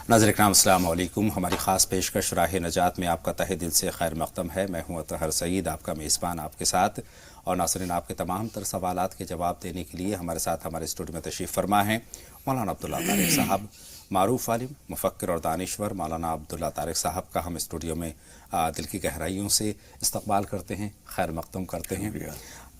नाज़रीन इकराम अस्सलाम वालेकुम। हमारी ख़ास पेशकश राह नजात में आपका तहे दिल से खैर मक़दम है। मैं हूँ अतहर सईद, आपका मेज़बान आपके साथ। और नाज़रीन, आपके तमाम तर सवालात के जवाब देने के लिए हमारे साथ हमारे स्टूडियो में तशरीफ़ फरमा हैं मौलाना अब्दुल्ला तारिक साहब, मारूफ आलिम, मुफ़क्किर और दानिश्वर। मौलाना अब्दुल्ला तारिक साहब का हम स्टूडियो में दिल की गहराइयों से इस्तक़बाल करते हैं, खैर मक़दम करते हैं।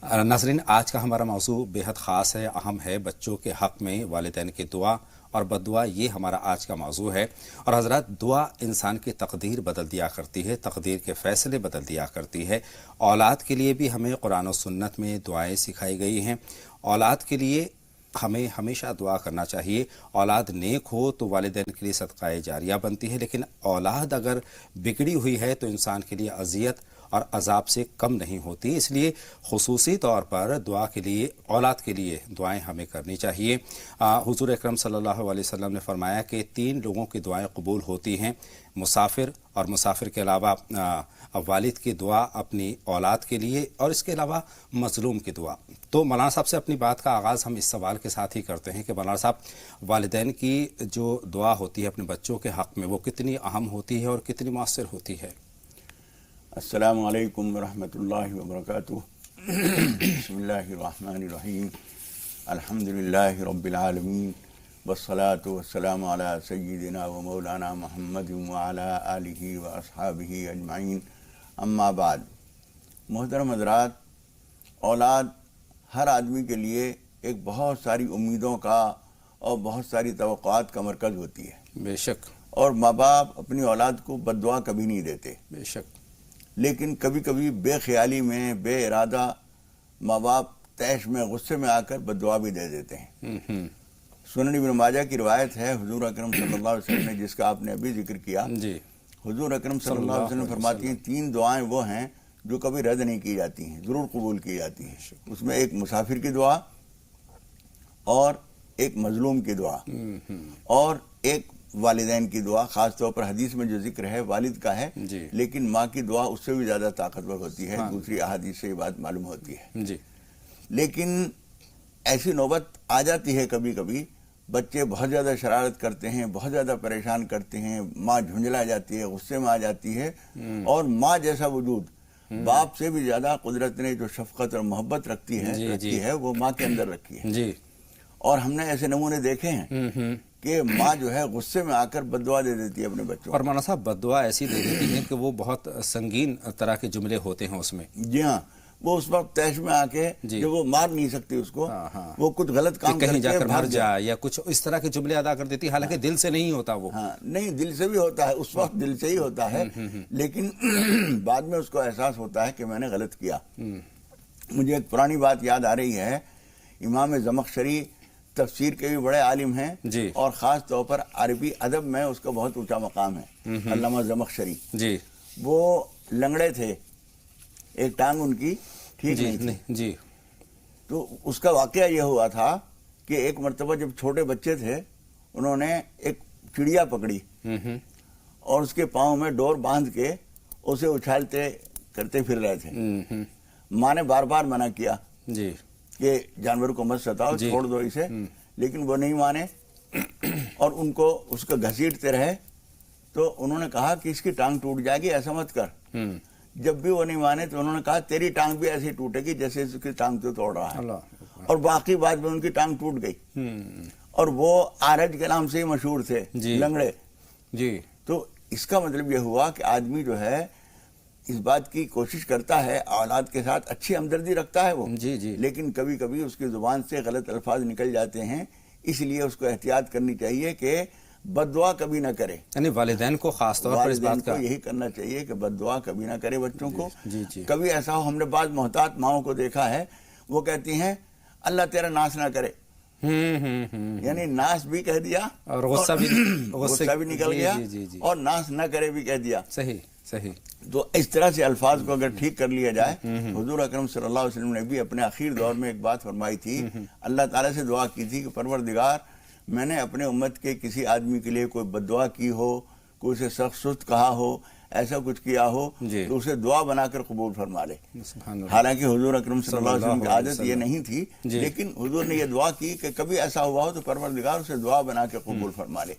नाज़रीन, आज का हमारा मौज़ू बेहद ख़ास है, अहम है। बच्चों के हक़ में वालिदैन की दुआ और बद्दुआ, ये हमारा आज का मौज़ू है। और हज़रात, दुआ इंसान की तकदीर बदल दिया करती है, तकदीर के फ़ैसले बदल दिया करती है। औलाद के लिए भी हमें कुरान और सुन्नत में दुआएं सिखाई गई हैं। औलाद के लिए हमें हमेशा दुआ करना चाहिए। औलाद नेक हो तो वालिदैन के लिए सदक़ाए जारिया बनती है, लेकिन औलाद अगर बिगड़ी हुई है तो इंसान के लिए अज़ियत और अज़ाब से कम नहीं होती। इसलिए ख़ुसूसी तौर पर दुआ के लिए, औलाद के लिए दुआएं हमें करनी चाहिए। हुज़ूर अकरम सल्लल्लाहु अलैहि वसल्लम ने फरमाया कि 3 लोगों की दुआएं कबूल होती हैं, मुसाफिर, और मुसाफिर के अलावा वालिद की दुआ अपनी औलाद के लिए, और इसके अलावा मज़लूम की दुआ। तो मौलाना साहब से अपनी बात का आगाज़ हम इस सवाल के साथ ही करते हैं कि मौलाना साहब, वालिदैन की जो दुआ होती है अपने बच्चों के हक़ में, वो कितनी अहम होती है और कितनी मौसर होती है? अस्सलामु अलैकुम वरहमतुल्लाहि वबरकातुहू। बिस्मिल्लाहिर्रहमानिर्रहीम। अल्हम्दुलिल्लाहि रब्बिल आलमीन, वस्सलातु वस्सलामु अला सय्यिदिना व मौलाना मुहम्मदिन व अला आलिहि व अस्हाबिहि अजमाइन, अम्मा बाद। मोहतरम हज़रात, औलाद हर आदमी के लिए एक बहुत सारी उम्मीदों का और बहुत सारी तवक्कुआत का मरकज़ होती है। बेशक। और माँ बाप अपनी औलाद को बद्दुआ कभी नहीं देते। बेशक। लेकिन कभी कभी बेख्याली में, बे इरादा माँ बाप तैश में, गुस्से में आकर बद्दुआ भी दे देते हैं। सुनन इब्न माजा की रिवायत है, हुजूर अकरम सल्लल्लाहु अलैहि वसल्लम ने, जिसका आपने अभी जिक्र किया, जी। हुजूर अकरम सल्लल्लाहु अलैहि वसल्लम फरमाती हैं 3 दुआएं वो हैं जो कभी रद्द नहीं की जाती हैं, ज़रूर कबूल की जाती हैं। उसमें एक मुसाफिर की दुआ, और एक मजलूम की दुआ, और एक वालिदैन की दुआ। ख़ास तौर पर हदीस में जो जिक्र है वालिद का है, लेकिन माँ की दुआ उससे भी ज़्यादा ताकतवर होती है। दूसरी अहादीस से ये बात मालूम होती है। जी। लेकिन ऐसी नौबत आ जाती है कभी कभी, बच्चे बहुत ज़्यादा शरारत करते हैं, बहुत ज़्यादा परेशान करते हैं, माँ झुंझला जाती है, गुस्से में आ जाती है, और माँ जैसा वजूद, बाप से भी ज़्यादा कुदरत ने जो शफ़क़त और मोहब्बत रखती है वो माँ के अंदर रखी है। जी। और हमने ऐसे नमूने देखे हैं कि माँ जो है गुस्से में आकर बद्दुआ दे देती है अपने बच्चों को। और मौलाना साहब, बद्दुआ ऐसी दे देती है कि वो बहुत संगीन तरह के जुमले होते हैं उसमें। जी हाँ, वो उस वक्त तैश में आके, जब वो मार नहीं सकती उसको, वो कुछ गलत काम कहीं जाकर मर जाए या कुछ इस तरह के जुमले अदा कर देती है, हालांकि दिल से नहीं होता वो। हाँ, नहीं, दिल से भी होता है, उस वक्त दिल से ही होता है, लेकिन बाद में उसको एहसास होता है कि मैंने गलत किया। मुझे एक पुरानी बात याद आ रही है। इमाम ज़मख़शरी तफसीर के भी बड़े आलिम हैं, और ख़ास तौर पर अरबी अदब में उसका बहुत ऊंचा मकाम है। अल्लामा ज़मख़शरी जी, वो लंगड़े थे, एक टांग उनकी ठीक नहीं थी। तो उसका वाक़या ये हुआ था कि एक मरतबा जब छोटे बच्चे थे, उन्होंने एक चिड़िया पकड़ी और उसके पाँव में डोर बांध के उसे उछालते करते फिर रहे थे। माँ ने बार बार मना किया जी कि जानवर को मत सताओ, छोड़ दो इसे, लेकिन वो नहीं माने और उनको उसका घसीटते रहे। तो उन्होंने कहा कि इसकी टांग टूट जाएगी, ऐसा मत कर। जब भी वो नहीं माने तो उन्होंने कहा तेरी टांग भी ऐसे टूटेगी जैसे इसकी टांग तो तोड़ रहा है। और बाकी बाद में उनकी टांग टूट गई। और वो आरज के नाम से ही मशहूर थे, लंगड़े जी। तो इसका मतलब ये हुआ कि आदमी जो है इस बात की कोशिश करता है, औलाद के साथ अच्छी हमदर्दी रखता है वो जी, लेकिन कभी कभी उसकी ज़ुबान से गलत अल्फाज निकल जाते हैं। इसलिए उसको एहतियात करनी चाहिए कि बद्दुआ कभी ना करे। यानी वालिदैन को खास तौर पर इस बात का यही करना चाहिए कि बद्दुआ कभी ना करे बच्चों को। कभी ऐसा हो, हमने बाद मोहतात माओं को देखा है, वो कहती हैं अल्लाह तेरा नाश ना करे, यानी नाश भी कह दिया और गुस्सा भी निकल गया, और नाश ना करे भी कह दिया। सही सही। तो इस तरह से अल्फाज को अगर ठीक कर लिया जाए, हुजूर अकरम सल्लल्लाहु अलैहि वसल्लम ने भी अपने आखिर दौर में एक बात फरमाई थी, अल्लाह ताला से दुआ की थी कि परवरदिगार, मैंने अपने उम्मत के किसी आदमी के लिए कोई बद्दुआ की हो, कोई उसे सख्त सुस्त कहा हो, ایسا کچھ کیا ہو جی تو اسے دعا بنا کر قبول فرما لے. سبحان اللہ. حالانکہ حضور اکرم صلی اللہ علیہ وسلم کی عادت یہ نہیں تھی، جی. لیکن حضور نے یہ دعا کی کہ کبھی ایسا ہوا ہو تو پروردگار اسے دعا بنا کے قبول فرما لے.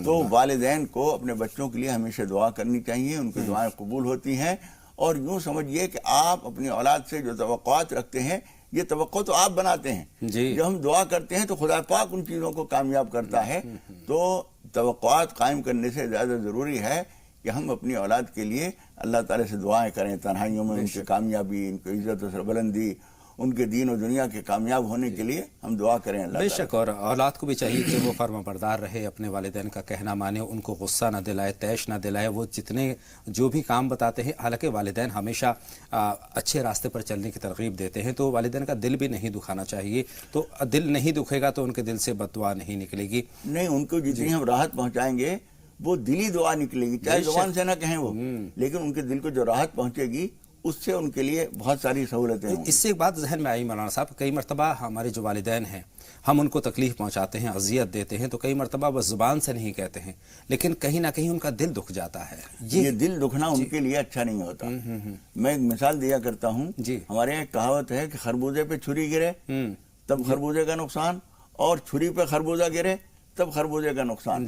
تو والدین کو اپنے بچوں کے لیے ہمیشہ دعا کرنی چاہیے، ان کی دعائیں قبول ہوتی ہیں. اور یوں سمجھیے کہ آپ اپنی اولاد سے جو توقعات رکھتے ہیں یہ توقع تو آپ بناتے ہیں. جب ہم دعا کرتے ہیں تو خدا پاک ان چیزوں کو کامیاب کرتا ہے. تو توقعات قائم کرنے سے زیادہ ضروری ہے کہ ہم اپنی اولاد کے لیے اللہ تعالیٰ سے دعائیں کریں، تنہائیوں میں ان کی کامیابی، ان کی عزت و سربلندی، ان کے دین و دنیا کے کامیاب ہونے کے لیے ہم دعا کریں اللہ بے تعالیٰ. شک. اور اولاد کو بھی چاہیے کہ وہ فرما بردار رہے، اپنے والدین کا کہنا مانے، ان کو غصہ نہ دلائے، طیش نہ دلائے. وہ جتنے جو بھی کام بتاتے ہیں، حالانکہ والدین ہمیشہ اچھے راستے پر چلنے کی ترغیب دیتے ہیں، تو والدین کا دل بھی نہیں دکھانا چاہیے. تو دل نہیں دکھے گا تو ان کے دل سے بد دعا نہیں نکلے گی. نہیں، ان کو جتنی ہم راحت پہنچائیں گے وہ دلی دعا نکلے گی، چاہے زبان سے نہ کہیں وہ، لیکن ان کے دل کو جو راحت پہنچے گی اس سے ان کے لیے بہت ساری سہولتیں ہوں. اس سے ایک بات ذہن میں آئی مولانا صاحب، کئی مرتبہ ہمارے جو والدین ہیں ہم ان کو تکلیف پہنچاتے ہیں، اذیت دیتے ہیں، تو کئی مرتبہ وہ زبان سے نہیں کہتے ہیں لیکن کہیں نہ کہیں ان کا دل دکھ جاتا ہے. یہ دل دکھنا ان کے لیے اچھا نہیں ہوتا. میں ایک مثال دیا کرتا ہوں. ہمارے یہاں ایک کہاوت ہے کہ خربوزے پہ چھری گرے تب خربوزے کا نقصان، اور چھری پہ خربوزہ گرے تب خربوزے کا نقصان.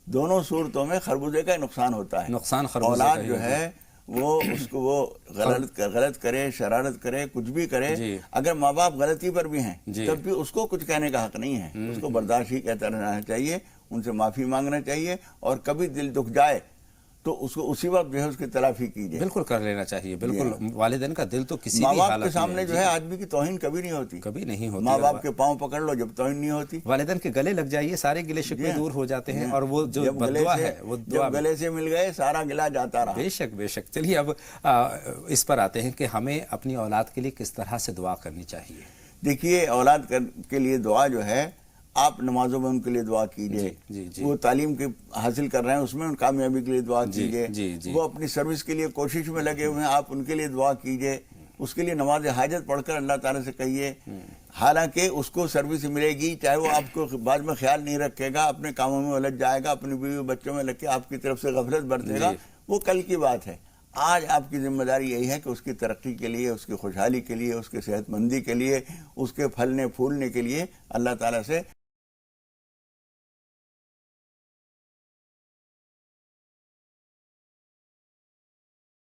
دونوں صورتوں میں خربوزے کا نقصان ہوتا ہے. نقصان اولاد جو ہے وہ اس کو وہ غلط کرے، شرارت کرے، کچھ بھی کرے، اگر ماں باپ غلطی پر بھی ہیں تب بھی اس کو کچھ کہنے کا حق نہیں ہے. اس کو برداشت ہی کہتا رہنا چاہیے، ان سے معافی مانگنا چاہیے، اور کبھی دل دکھ جائے تو اس کو اسی وقت جو ہے اس کی تلافی کیجیے. بالکل کر لینا چاہیے. بالکل والدین کا دل تو کسی ماں بھی باپ حالت کے سامنے جو ہے آدمی کی توہین کبھی نہیں ہوتی. کبھی نہیں ہوتی. ماں باپ کے پاؤں پکڑ لو جب توہین نہیں ہوتی. والدین کے گلے لگ جائیے، سارے گلے شکوے دور ہو جاتے ہیں، اور وہ جو بد دعا ہے وہ دعا جب گلے سے مل گئے سارا گلا جاتا رہا. بے شک بے شک. چلیے اب اس پر آتے ہیں کہ ہمیں اپنی اولاد کے لیے کس طرح سے دعا کرنی چاہیے. دیکھیے، اولاد کے لیے دعا جو ہے، آپ نمازوں میں ان کے لیے دعا کیجئے. وہ تعلیم کے حاصل کر رہے ہیں اس میں ان کامیابی کے لیے دعا کیجئے. وہ اپنی سروس کے لیے کوشش میں لگے ہوئے ہیں، آپ ان کے لیے دعا کیجئے. اس کے لیے نماز حاجت پڑھ کر اللہ تعالیٰ سے کہیے. حالانکہ اس کو سروس ملے گی، چاہے وہ آپ کو بعد میں خیال نہیں رکھے گا، اپنے کاموں میں الجھ جائے گا، اپنی بیوی بچوں میں لگ کے آپ کی طرف سے غفلت برتے گا، وہ کل کی بات ہے. آج آپ کی ذمہ داری یہی ہے کہ اس کی ترقی کے لیے، اس کی خوشحالی کے لیے، اس کی صحت مندی کے لیے، اس کے پھلنے پھولنے کے لیے اللہ تعالیٰ سے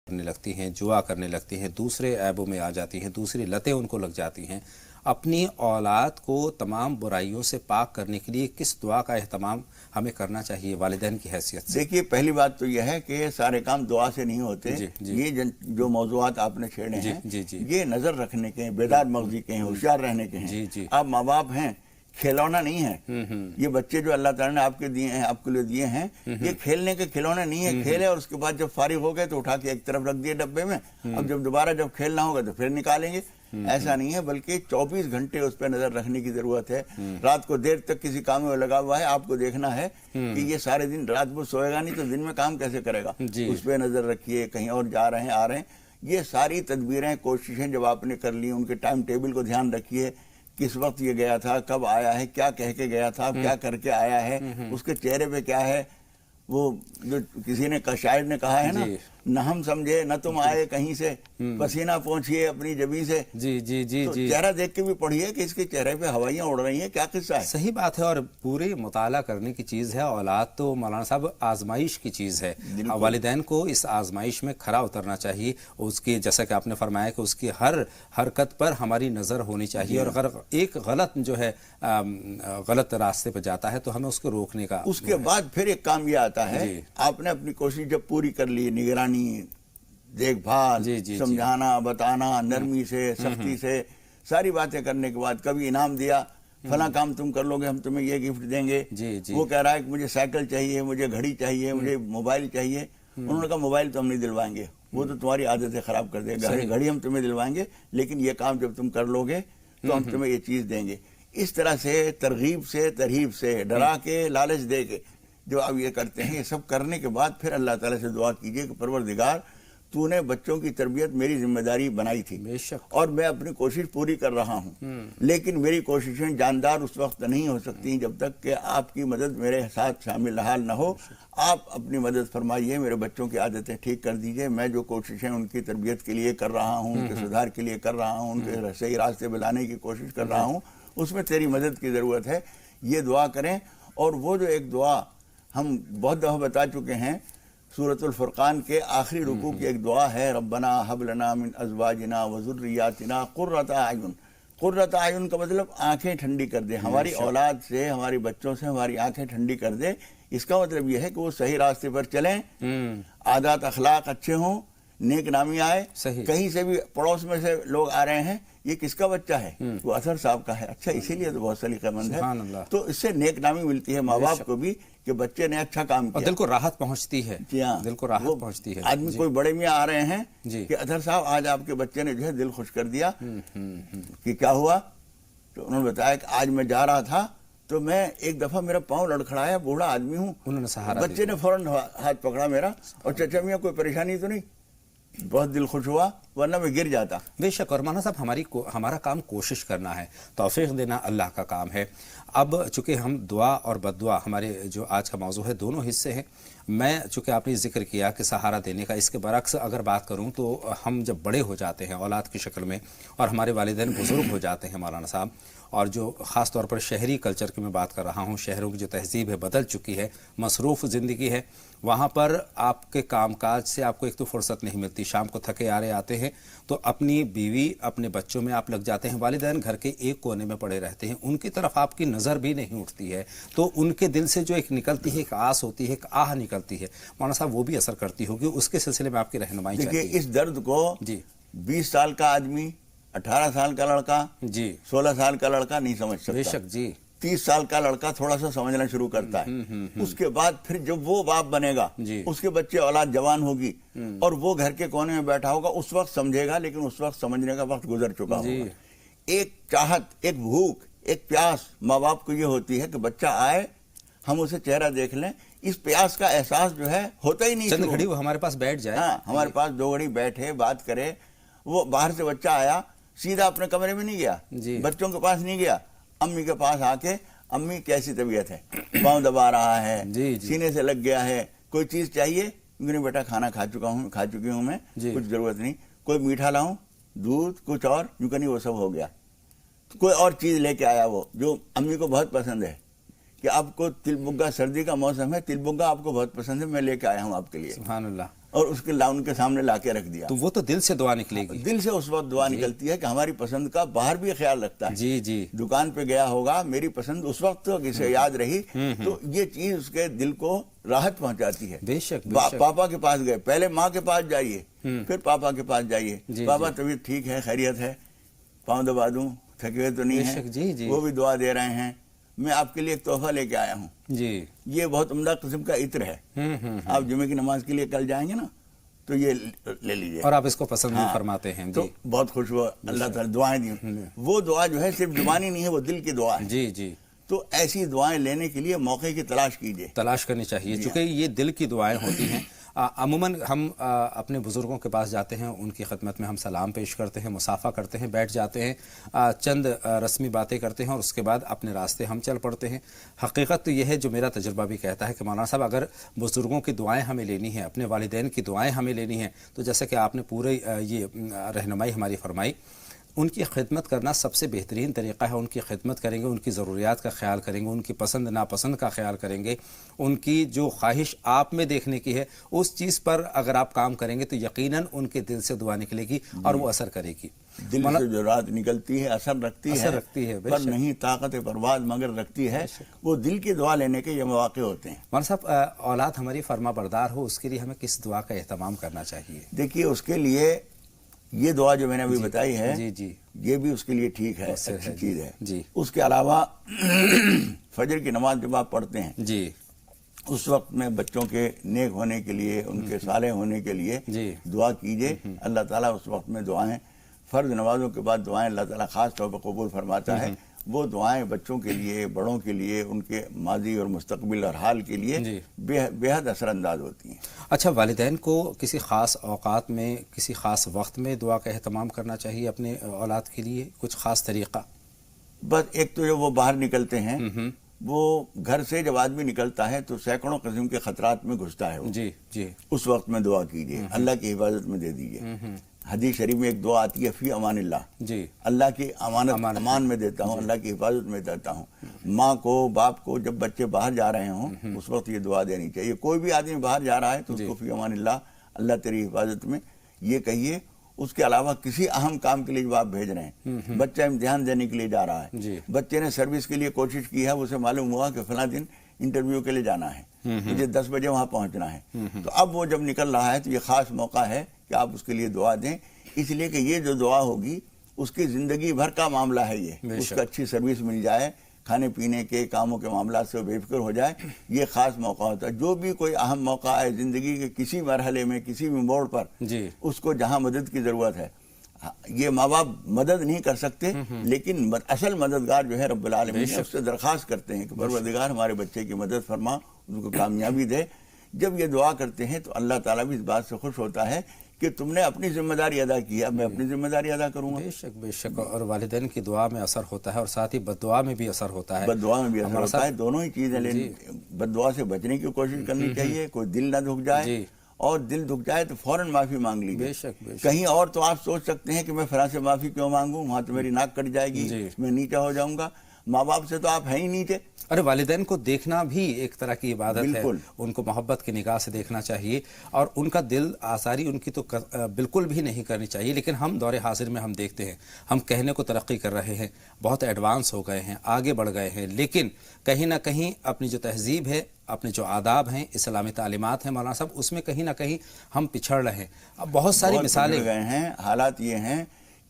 کرنے لگتی ہیں، جوا کرنے لگتی ہیں، دوسرے عیبوں میں آ جاتی ہیں، دوسری لتیں ان کو لگ جاتی ہیں. اپنی اولاد کو تمام برائیوں سے پاک کرنے کے لیے کس دعا کا اہتمام ہمیں کرنا چاہیے والدین کی حیثیت سے؟ دیکھیے، پہلی بات تو یہ ہے کہ سارے کام دعا سے نہیں ہوتے. یہ جو موضوعات آپ نے چھیڑے ہیں یہ نظر رکھنے کے ہیں، بیدار مغزی کے ہیں، ہوشیار رہنے کے ہیں. آپ ماں باپ ہیں، کھلونا نہیں ہے. یہ بچے جو اللہ تعالیٰ نے آپ کے دیے ہیں، آپ کے لیے دیے ہیں، یہ کھیلنے کے کھلونے نہیں ہے. کھیلے اور اس کے بعد جب فارغ ہو گئے تو اٹھا کے ایک طرف رکھ دیے ڈبے میں، اب جب دوبارہ جب کھیلنا ہوگا تو پھر نکالیں گے. ایسا نہیں ہے، بلکہ 24 گھنٹے اس پہ نظر رکھنے کی ضرورت ہے. رات کو دیر تک کسی کام میں لگا ہوا ہے، آپ کو دیکھنا ہے کہ یہ سارے دن، رات کو سوئے گا نہیں تو دن میں کام کیسے کرے گا. اس پہ نظر رکھیے. کہیں اور جا رہے ہیں، آ رہے ہیں، یہ ساری تدبیریں، کوششیں جب آپ نے کر لی، ان کے ٹائم ٹیبل کو دھیان رکھیے. کس وقت یہ گیا تھا، کب آیا ہے، کیا کہہ کے گیا تھا، کیا کر کے آیا ہے، اس کے چہرے پہ کیا ہے. وہ جو کسی نے شاعر نے کہا ہے نا، نہ ہم سمجھے نہ تم آئے کہیں سے، پسینہ پہنچیے اپنی جبیں سے. تو چہرہ دیکھ کے بھی پڑھیے کہ اس کے چہرے پہ ہوائیاں اڑ رہی ہیں، کیا قصہ ہے. صحیح بات ہے، اور پورے مطالعہ کرنے کی چیز ہے. اولاد تو مولانا صاحب آزمائش کی چیز ہے. والدین کو اس آزمائش میں کھرا اترنا چاہیے. اس کی، جیسا کہ آپ نے فرمایا کہ اس کی ہر حرکت پر ہماری نظر ہونی چاہیے، اور اگر ایک غلط جو ہے غلط راستے پہ جاتا ہے تو ہمیں اس کو روکنے کا. اس کے بعد پھر ایک کام یہ آتا ہے، آپ نے اپنی کوشش جب پوری کر لی، نگرانی، دیکھ بھال، سمجھانا، بتانا، نرمی سے، سختی سے، ساری باتیں کرنے کے بعد کبھی انعام دیا، فلاں کام تم کر لو گے ہم تمہیں یہ گفٹ دیں گے. وہ کہہ رہا ہے کہ مجھے سائیکل چاہیے، مجھے گھڑی چاہیے، مجھے موبائل چاہیے. انہوں نے کہا موبائل تو ہم نہیں دلوائیں گے، وہ تو تمہاری عادتیں خراب کر دے گا. گھڑی ہم تمہیں دلوائیں گے، لیکن یہ کام جب تم کر لو گے تو ہم تمہیں یہ چیز دیں گے. اس طرح سے ترغیب سے، ترہیب سے، ڈرا کے، لالچ دے کے جو آپ یہ کرتے ہیں، یہ سب کرنے کے بعد پھر اللہ تعالیٰ سے دعا کیجئے کہ پروردگار تو نے بچوں کی تربیت میری ذمہ داری بنائی تھی بے شک اور میں اپنی کوشش پوری کر رہا ہوں، لیکن میری کوششیں جاندار اس وقت نہیں ہو سکتی جب تک کہ آپ کی مدد میرے ساتھ شامل حال نہ ہو۔ آپ اپنی مدد فرمائیے، میرے بچوں کی عادتیں ٹھیک کر دیجئے، میں جو کوششیں ان کی تربیت کے لیے کر رہا ہوں، ان کے سدھار کے لیے کر رہا ہوں، ان کے صحیح راستے پہ لانے کی کوشش کر رہا ہوں، اس میں تیری مدد کی ضرورت ہے، یہ دعا کریں۔ اور وہ جو ایک دعا ہم بہت دفعہ بتا چکے ہیں، سورۃ الفرقان کے آخری رکوع کی ایک دعا ہے، ربنا ھب لنا من ازواجنا وذریاتنا قرۃ اعین۔ قرۃ اعین کا مطلب آنکھیں ٹھنڈی کر دے، ہماری اولاد سے، ہماری بچوں سے ہماری آنکھیں ٹھنڈی کر دے۔ اس کا مطلب یہ ہے کہ وہ صحیح راستے پر چلیں، عادات اخلاق اچھے ہوں، نیک نامی آئے۔ صحیح۔ کہیں سے بھی پڑوس میں سے لوگ آ رہے ہیں، یہ کس کا بچہ ہے؟ وہ اطہر صاحب کا ہے، اچھا اسی لیے تو بہت سلیقہ مند ہے۔ سبحان اللہ۔ تو اس سے نیک نامی ملتی ہے ماں باپ کو بھی کہ بچے نے اچھا کام اور کیا، دل کو راحت پہنچتی ہے، جی ہاں، دل کو راحت وہ پہنچتی ہے۔ آدمی کوئی بڑے میاں آ رہے ہیں جی۔ کہ اطہر صاحب آج آپ کے بچے نے جو ہے دل خوش کر دیا، کہ کیا ہوا؟ تو انہوں نے بتایا کہ آج میں جا رہا تھا تو میں ایک دفعہ میرا پاؤں لڑکھڑایا، بوڑھا آدمی ہوں، انہوں نے سہارا دیا۔ بچے نے فوراً ہاتھ پکڑا میرا، اور چچا میاں کوئی پریشانی تو نہیں؟ بہت دل خوش ہوا، ورنہ میں گر جاتا۔ بے شک، اور مولانا صاحب ہمارا کام کوشش کرنا ہے، توفیق دینا اللہ کا کام ہے۔ اب چونکہ ہم دعا اور بد دعا ہمارے جو آج کا موضوع ہے دونوں حصے ہیں، میں چونکہ آپ نے ذکر کیا کہ سہارا دینے کا، اس کے برعکس اگر بات کروں تو ہم جب بڑے ہو جاتے ہیں اولاد کی شکل میں اور ہمارے والدین بزرگ ہو جاتے ہیں مولانا صاحب، اور جو خاص طور پر شہری کلچر کی میں بات کر رہا ہوں، شہروں کی جو تہذیب ہے بدل چکی ہے، مصروف زندگی ہے، وہاں پر آپ کے کام کاج سے آپ کو ایک تو فرصت نہیں ملتی، شام کو تھکے آرے آتے ہیں تو اپنی بیوی اپنے بچوں میں آپ لگ جاتے ہیں، والدین گھر کے ایک کونے میں پڑے رہتے ہیں، ان کی طرف آپ کی نظر بھی نہیں اٹھتی ہے، تو ان کے دل سے جو ایک نکلتی ہے، ایک آس ہوتی ہے، ایک آہ نکلتی ہے، مولانا صاحب وہ بھی اثر کرتی ہوگی، اس کے سلسلے میں آپ کی رہنمائی چاہیے۔ دیکھیے اس درد کو جی 20 سال کا آدمی، 18 سال کا لڑکا، جی 16 سال کا لڑکا نہیں سمجھ بے سکتا۔ شک جی 30 سال کا لڑکا تھوڑا سا سمجھنا شروع کرتا ہے، اس کے بعد پھر جب وہ باپ بنے گا، جی اس کے بچے اولاد جوان ہوگی اور وہ گھر کے کونے میں بیٹھا ہوگا، اس وقت سمجھے گا، لیکن اس وقت سمجھنے کا وقت گزر چکا ہوگا۔ ایک چاہت، ایک بھوک، ایک پیاس ماں باپ کو یہ ہوتی ہے کہ بچہ آئے، ہم اسے چہرہ دیکھ لیں، اس پیاس کا احساس جو ہے ہوتا ہی نہیں، چند گھڑی وہ ہمارے پاس بیٹھ جائے، ہاں ہمارے پاس 2 گھڑی بیٹھے بات کرے۔ وہ باہر سے بچہ آیا، سیدھا اپنے کمرے میں نہیں گیا، جی بچوں کے پاس نہیں گیا، امی کے پاس آ کے امی کیسی طبیعت ہے، پاؤں دبا رہا ہے، جی جی سینے سے لگ گیا ہے، کوئی چیز چاہیے؟ نہیں بیٹا کھانا کھا چکی ہوں میں، جی کچھ ضرورت نہیں، کوئی میٹھا لاؤں، دودھ، کچھ اور؟ کیوں نہیں، وہ سب ہو گیا۔ کوئی اور چیز لے کے آیا وہ جو امی کو بہت پسند ہے، کہ آپ کو تل بگا، سردی کا موسم ہے، تل بگا آپ کو بہت پسند ہے، میں لے کے آیا ہوں آپ کے لیے، سبحان اللہ، اور اس کے ان کے سامنے لا کے رکھ دیا۔ تو وہ تو دل سے دعا نکلے گی، دل سے اس وقت دعا نکلتی ہے کہ ہماری پسند کا باہر بھی خیال رکھتا ہے۔ جی جی دکان پہ گیا ہوگا، میری پسند اس وقت اسے یاد رہی، تو یہ چیز اس کے دل کو راحت پہنچاتی ہے۔ بے شک بے شک، پاپا کے پاس گئے، پہلے ماں کے پاس جائیے، پھر پاپا کے پاس جائیے، جی پاپا طبیعت ٹھیک ہے، خیریت ہے، پاؤں دبا دوں، تھکے ہوئے تو نہیں بے شک، جی جی، ہیں؟ وہ بھی دعا دے رہے ہیں، میں آپ کے لیے ایک تحفہ لے کے آیا ہوں، جی یہ بہت عمدہ قسم کا عطر ہے، آپ جمعے کی نماز کے لیے کل جائیں گے نا تو یہ لے لیجیے، اور آپ اس کو پسند بھی فرماتے ہیں، تو جی بہت خوش ہوا، اللہ تعالیٰ دعائیں دی، وہ دعا جو ہے صرف زبانی نہیں ہے، وہ دل کی دعا ہے۔ جی جی، تو ایسی دعائیں لینے کے لیے موقع کی تلاش کیجیے، تلاش کرنی چاہیے، چونکہ یہ دل کی دعائیں ہوتی ہیں۔ عموماً ہم اپنے بزرگوں کے پاس جاتے ہیں، ان کی خدمت میں ہم سلام پیش کرتے ہیں، مصافحہ کرتے ہیں، بیٹھ جاتے ہیں، چند رسمی باتیں کرتے ہیں اور اس کے بعد اپنے راستے ہم چل پڑتے ہیں۔ حقیقت تو یہ ہے، جو میرا تجربہ بھی کہتا ہے کہ مولانا صاحب اگر بزرگوں کی دعائیں ہمیں لینی ہیں، اپنے والدین کی دعائیں ہمیں لینی ہیں، تو جیسے کہ آپ نے پورے یہ رہنمائی ہماری فرمائی، ان کی خدمت کرنا سب سے بہترین طریقہ ہے۔ ان کی خدمت کریں گے، ان کی ضروریات کا خیال کریں گے، ان کی پسند ناپسند کا خیال کریں گے، ان کی جو خواہش آپ میں دیکھنے کی ہے اس چیز پر اگر آپ کام کریں گے تو یقیناً ان کے دل سے دعا نکلے گی اور وہ اثر کرے گی۔ دل سے جو رات نکلتی ہے اثر رکھتی ہے، پر نہیں طاقت پرواز مگر رکھتی ہے، وہ دل کی دعا لینے کے یہ مواقع ہوتے ہیں۔ مولانا صاحب، اولاد ہماری فرما بردار ہو، اس کے لیے ہمیں کس دعا کا اہتمام کرنا چاہیے؟ دیکھیے اس کے لیے یہ دعا جو میں نے ابھی بتائی ہے، جی جی، یہ بھی اس کے لیے ٹھیک ہے، اچھی چیز ہے۔ جی، اس کے علاوہ فجر کی نماز جب آپ پڑھتے ہیں، جی، اس وقت میں بچوں کے نیک ہونے کے لیے، ان کے صالح ہونے کے لیے دعا کیجئے، اللہ تعالیٰ اس وقت میں دعائیں، فرض نمازوں کے بعد دعائیں اللہ تعالیٰ خاص طور پر قبول فرماتا ہے، وہ دعائیں بچوں کے لیے، بڑوں کے لیے، ان کے ماضی اور مستقبل اور حال کے لیے بے حد اثر انداز ہوتی ہیں۔ اچھا، والدین کو کسی خاص اوقات میں، کسی خاص وقت میں دعا کا اہتمام کرنا چاہیے اپنے اولاد کے لیے؟ کچھ خاص طریقہ؟ بس ایک تو جب وہ باہر نکلتے ہیں، وہ گھر سے جب آدمی نکلتا ہے تو سینکڑوں قسم کے خطرات میں گھستا ہے وہ، جی جی، اس وقت میں دعا کیجیے، اللہ کی حفاظت میں دے دیجیے۔ حدیث شریف میں ایک دعا آتی ہے، فی امان اللہ، جی، اللہ کی امان میں دیتا ہوں، اللہ کی حفاظت میں دیتا ہوں۔ ماں کو، باپ کو جب بچے باہر جا رہے ہوں اس وقت یہ دعا دینی چاہیے۔ کوئی بھی آدمی باہر جا رہا ہے تو اس کو فی امان اللہ، اللہ تیری حفاظت میں، یہ کہیے۔ اس کے علاوہ کسی اہم کام کے لیے جو آپ بھیج رہے ہیں، بچہ امتحان دینے کے لیے جا رہا ہے، بچے نے سروس کے لیے کوشش کی ہے، اسے معلوم ہوا کہ فلاں دن انٹرویو کے لیے جانا ہے، مجھے 10 بجے وہاں پہنچنا ہے، تو اب وہ جب نکل رہا ہے تو یہ خاص موقع ہے کہ آپ اس کے لیے دعا دیں، اس لیے کہ یہ جو دعا ہوگی اس کی زندگی بھر کا معاملہ ہے، یہ اس کو اچھی سروس مل جائے، کھانے پینے کے کاموں کے معاملات سے بے فکر ہو جائے، یہ خاص موقع ہوتا ہے۔ جو بھی کوئی اہم موقع آئے زندگی کے کسی مرحلے میں، کسی بھی موڑ پر، اس کو جہاں مدد کی ضرورت ہے، یہ ماں باپ مدد نہیں کر سکتے، لیکن اصل مددگار جو ہے رب العالمین ہے، اس سے درخواست کرتے ہیں کہ پروردگار ہمارے بچے کی مدد فرما، ان کو کامیابی دے۔ جب یہ دعا کرتے ہیں تو اللہ تعالیٰ بھی اس بات سے خوش ہوتا ہے کہ تم نے اپنی ذمہ داری ادا کی ہے، میں اپنی ذمہ داری ادا کروں گا۔ بے شک بے شک، اور والدین کی دعا میں اثر ہوتا ہے اور ساتھ ہی بد دعا میں بھی اثر ہوتا ہے۔ بد دعا میں بھی اثر ہوتا ہے، دونوں ہی چیزیں، لیکن بد دعا سے بچنے کی کوشش کرنی چاہیے، کوئی دل نہ دکھ جائے، اور دل دکھ جائے تو فوراً معافی مانگ لیجیے۔ بے شک بے شک، کہیں اور تو آپ سوچ سکتے ہیں کہ میں فلاں سے معافی کیوں مانگوں، وہاں تو میری ناک کٹ جائے گی، میں نیچا ہو جاؤں گا، ماں باپ سے تو آپ ہیں ہی نیچے۔ ارے والدین کو دیکھنا بھی ایک طرح کی عبادت ہے، ان کو محبت کی نگاہ سے دیکھنا چاہیے، اور ان کا دل آزاری ان کی تو بالکل بھی نہیں کرنی چاہیے۔ لیکن ہم دور حاضر میں ہم دیکھتے ہیں، ہم کہنے کو ترقی کر رہے ہیں، بہت ایڈوانس ہو گئے ہیں، آگے بڑھ گئے ہیں، لیکن کہیں نہ کہیں اپنی جو تہذیب ہے، اپنے جو آداب ہیں، اسلامی تعلیمات ہیں مولانا صاحب، اس میں کہیں نہ کہیں ہم پچھڑ رہے ہیں۔ اب بہت ساری مثالیں گئے ہیں۔ حالات یہ ہیں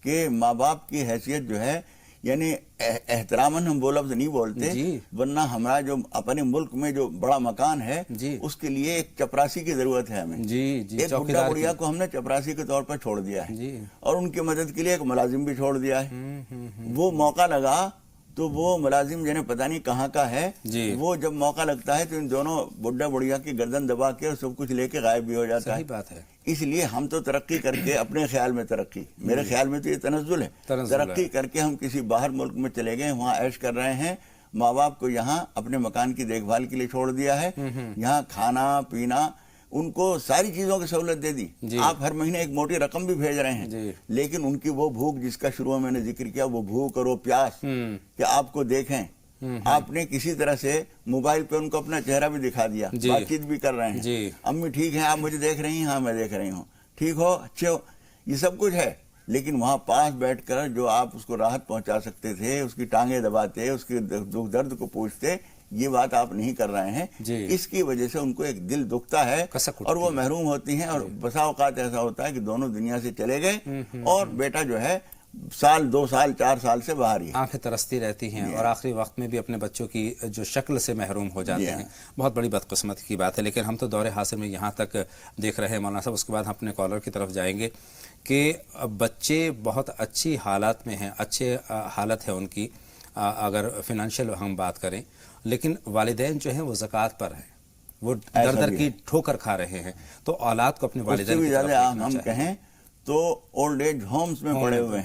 کہ ماں باپ کی حیثیت جو ہے، یعنی احتراماً ہم وہ لفظ نہیں بولتے، ورنہ ہمارا جو اپنے ملک میں جو بڑا مکان ہے اس کے لیے ایک چپراسی کی ضرورت ہے ہمیں۔ ایک بڈھا بڑھیا کو ہم نے چپراسی کے طور پر چھوڑ دیا ہے، اور ان کی مدد کے لیے ایک ملازم بھی چھوڑ دیا ہے۔ وہ موقع لگا تو وہ ملازم جنہیں پتہ نہیں کہاں کا ہے، وہ جب موقع لگتا ہے تو ان دونوں بڈھا بڑھیا کی گردن دبا کے اور سب کچھ لے کے غائب بھی ہو جاتا ہے۔ صحیح بات ہے۔ اس لیے ہم تو ترقی کر کے، اپنے خیال میں ترقی، میرے خیال میں تو یہ تنزل ہے، ترقی کر کے ہم کسی باہر ملک میں چلے گئے، وہاں عیش کر رہے ہیں، ماں باپ کو یہاں اپنے مکان کی دیکھ بھال کے لیے چھوڑ دیا ہے، یہاں کھانا پینا، ان کو ساری چیزوں کی سہولت دے دی، آپ ہر مہینے ایک موٹی رقم بھی بھیج رہے ہیں، لیکن ان کی وہ بھوک جس کا شروع میں نے ذکر کیا، وہ بھوک اور وہ پیاس کہ آپ کو دیکھیں، آپ نے کسی طرح سے موبائل پہ ان کو اپنا چہرہ بھی دکھا دیا، بات چیت بھی کر رہے ہیں، امی ٹھیک ہیں، آپ مجھے دیکھ رہی ہیں، ہاں میں دیکھ رہی ہوں، ٹھیک ہو، اچھے ہو، یہ سب کچھ ہے، لیکن وہاں پاس بیٹھ کر جو آپ اس کو راحت پہنچا سکتے تھے، اس کی ٹانگیں دباتے، اس کے دکھ درد کو پوچھتے، یہ بات آپ نہیں کر رہے ہیں، اس کی وجہ سے ان کو ایک دل دکھتا ہے اور وہ محروم ہوتی ہیں، اور بسا اوقات ایسا ہوتا ہے کہ دونوں دنیا سے چلے گئے اور بیٹا جو ہے سال 2 سال 4 سال سے باہر ہی آنکھیں ترستی رہتی ہیں، اور آخری وقت میں بھی اپنے بچوں کی جو شکل سے محروم ہو جاتے ہیں۔ بہت بڑی بدقسمتی کی بات ہے، لیکن ہم تو دور حاصل میں یہاں تک دیکھ رہے ہیں مولانا صاحب، اس کے بعد ہم اپنے کالر کی طرف جائیں گے کہ بچے بہت اچھی حالات میں ہیں، اچھے حالت ہے ان کی اگر فائنینشیل ہم بات کریں، لیکن والدین جو ہیں وہ زکوٰۃ پر ہیں، وہ در در کی ٹھوکر کھا رہے ہیں، تو اولاد کو اپنے والدین کی طرف دیکھنا ہم کہیں تو اولڈ ایج ہومز میں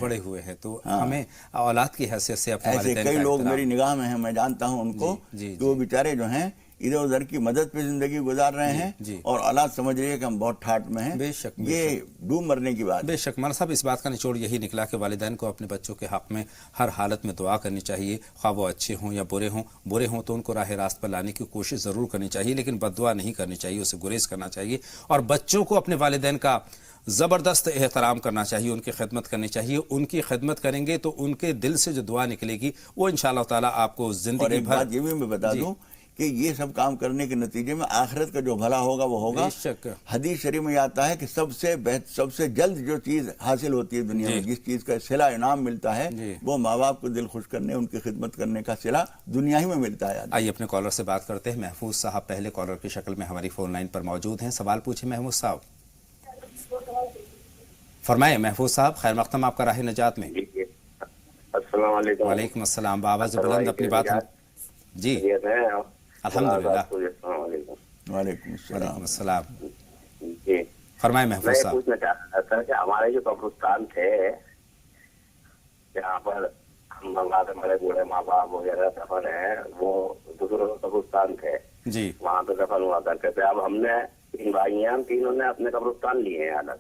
پڑے ہوئے ہیں، تو ہمیں اولاد کی حیثیت سے اپنے والدین کا کئی لوگ میری نگاہ میں ہیں، میں جانتا ہوں ان کو کہ وہ بیچارے جو ہیں ادھر ادھر کی مدد پہ زندگی گزار رہے ہیں، اور اولاد سمجھ رہی ہے کہ ہم بہت ٹھاٹ میں ہیں۔ بے شک یہ ڈوب مرنے کی بات۔ بے شک مولانا صاحب، اس بات کا نچوڑ یہی نکلا کہ والدین کو اپنے بچوں کے حق میں ہر حالت میں دعا کرنی چاہیے، خواہ وہ اچھے ہوں یا برے ہوں تو ان کو راہ راست پر لانے کی کوشش ضرور کرنی چاہیے، لیکن بد دعا نہیں کرنی چاہیے، اسے گریز کرنا چاہیے، اور بچوں کو اپنے والدین کا زبردست احترام کرنا چاہیے، ان کی خدمت کرنی چاہیے، ان کی خدمت کریں گے تو ان کے دل سے جو دعا نکلے گی وہ انشاءاللہ تعالیٰ آپ کو زندگی اور ایک بات یہ بھی میں بتا دوں کہ یہ سب کام کرنے کے نتیجے میں آخرت کا جو بھلا ہوگا وہ ہوگا۔ حدیث شریف میں آتا ہے کہ سب سے جلد جو چیز حاصل ہوتی ہے دنیا میں، جس چیز کا صلہ انعام ملتا ہے، وہ ماں باپ کو دل خوش کرنے، ان کی خدمت کرنے کا صلہ دنیا ہی میں ملتا ہے۔ آئیے اپنے کالر سے بات کرتے ہیں۔ محفوظ صاحب پہلے کالر کی شکل میں ہماری فون لائن پر موجود ہیں، سوال پوچھیں محفوظ صاحب۔ فرمائیں محفوظ صاحب، خیر مقدم آپ کا راہ نجات میں۔ السلام علیکم. वालेकुम अस्सलाम. बाबा से बुलंद अपनी बात जी. خیریت ہے؟ अल्हम्दुलिल्लाह. السلام علیکم. وعلیکم السلام. वालेकुم अस्सलाम. جی फरमाएं میں महफूज یہ साहब. پوچھنا چاہ رہا تھا کہ ہمارے جو قبرستان تھے جہاں پر ہم ہمارے بڑے بوڑھے ماں باپ وغیرہ دفن ہیں وہ دوسروں کے قبرستان تھے, जी. وہاں پہ دفن ہوا کرتے تھے. اب ہم نے 3 بھائی ہیں, ہم تینوں نے اپنے قبرستان لیے ہیں الگ.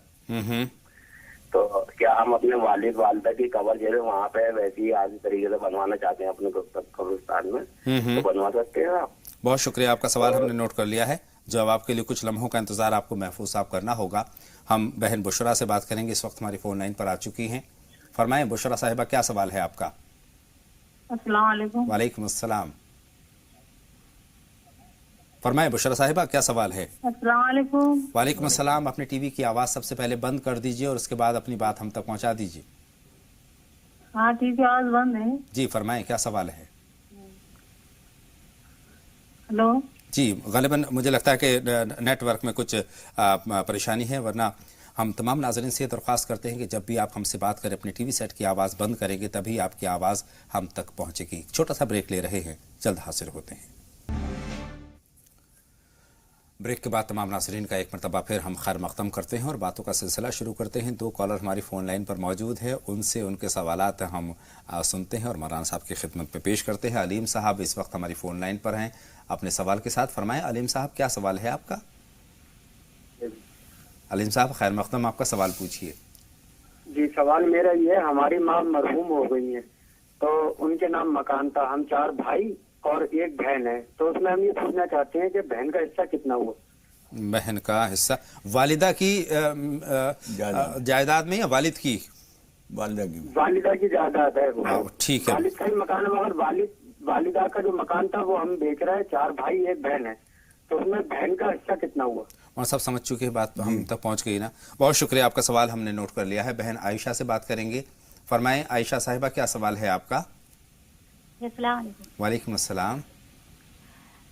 تو کیا ہم اپنے والد والدہ کی قبر جو ہے وہاں پہ ویسی ہی آج طریقے سے بنوانا چاہتے ہیں اپنے قبرستان میں, تو بنوا سکتے ہیں آپ؟ बहुत शुक्रिया. आपका सवाल हमने नोट कर लिया है. जवाब के लिए कुछ लम्हों का इंतजार आपको महफूज साहब करना होगा. हम बहन बुशरा से बात करेंगे, इस वक्त हमारी फोन लाइन पर आ चुकी हैं. फरमाएं बुशरा साहिबा, क्या सवाल है आपका? अस्सलाम वालेकुम. वालेकुम अस्सलाम. फरमाएं बुशरा साहिबा, क्या सवाल है? अस्सलाम वालेकुम. वालेकुम अस्सलाम. अपने टीवी की आवाज़ सबसे पहले बंद कर दीजिए और उसके बाद अपनी बात हम तक पहुंचा दीजिए. हाँ ठीक है, आवाज बंद है. जी फरमाएं, क्या सवाल है? हेलो. जी ग़ालिबन मुझे लगता है कि नेटवर्क में कुछ परेशानी है, वरना हम तमाम नाज़रीन से दरख्वास्त करते हैं कि जब भी आप हमसे बात करें अपने टीवी सेट की आवाज़ बंद करेंगे तभी आपकी आवाज़ हम तक पहुंचेगी. छोटा सा ब्रेक ले रहे हैं, जल्द हाजिर होते हैं. ब्रेक के बाद तमाम नाज़रीन का एक मरतबा फिर हम खैर मक़दम करते हैं और बातों का सिलसिला शुरू करते हैं. 2 कॉलर हमारी फ़ोन लाइन पर मौजूद है, उनसे उनके सवालात हम सुनते हैं और मौलाना साहब की खिदमत पे पेश करते हैं. अलीम साहब इस वक्त हमारी फ़ोन लाइन पर हैं अपने सवाल के साथ. फरमाएं अलीम साहब, क्या सवाल है आपका? अलीम साहब खैर मक़दम, आपका सवाल पूछिए. जी सवाल मेरा ये है, हमारी माँ मरहूम हो गई है तो उनके नाम मकान था, हम 4 भाई और एक बहन है, तो उसमें हम ये पूछना चाहते हैं कि बहन का हिस्सा कितना हुआ? बहन का हिस्सा वालिदा की जायदाद में या वालिद की? वालिदा की जायदाद है वो. ठीक है. वालिद का ही मकान है, मगर वालिदा का जो मकान था वो हम बेच रहे हैं. 4 भाई एक बहन है, तो उसमें बहन का हिस्सा कितना हुआ? और सब समझ चुके हैं, बात हम तक पहुंच गई ना. बहुत शुक्रिया, आपका सवाल हमने नोट कर लिया है. बहन आयशा से बात करेंगे. फरमाएं आयशा साहिबा, क्या सवाल है आपका? अस्सलाम वालेकुम. वालेकुम अस्सलाम.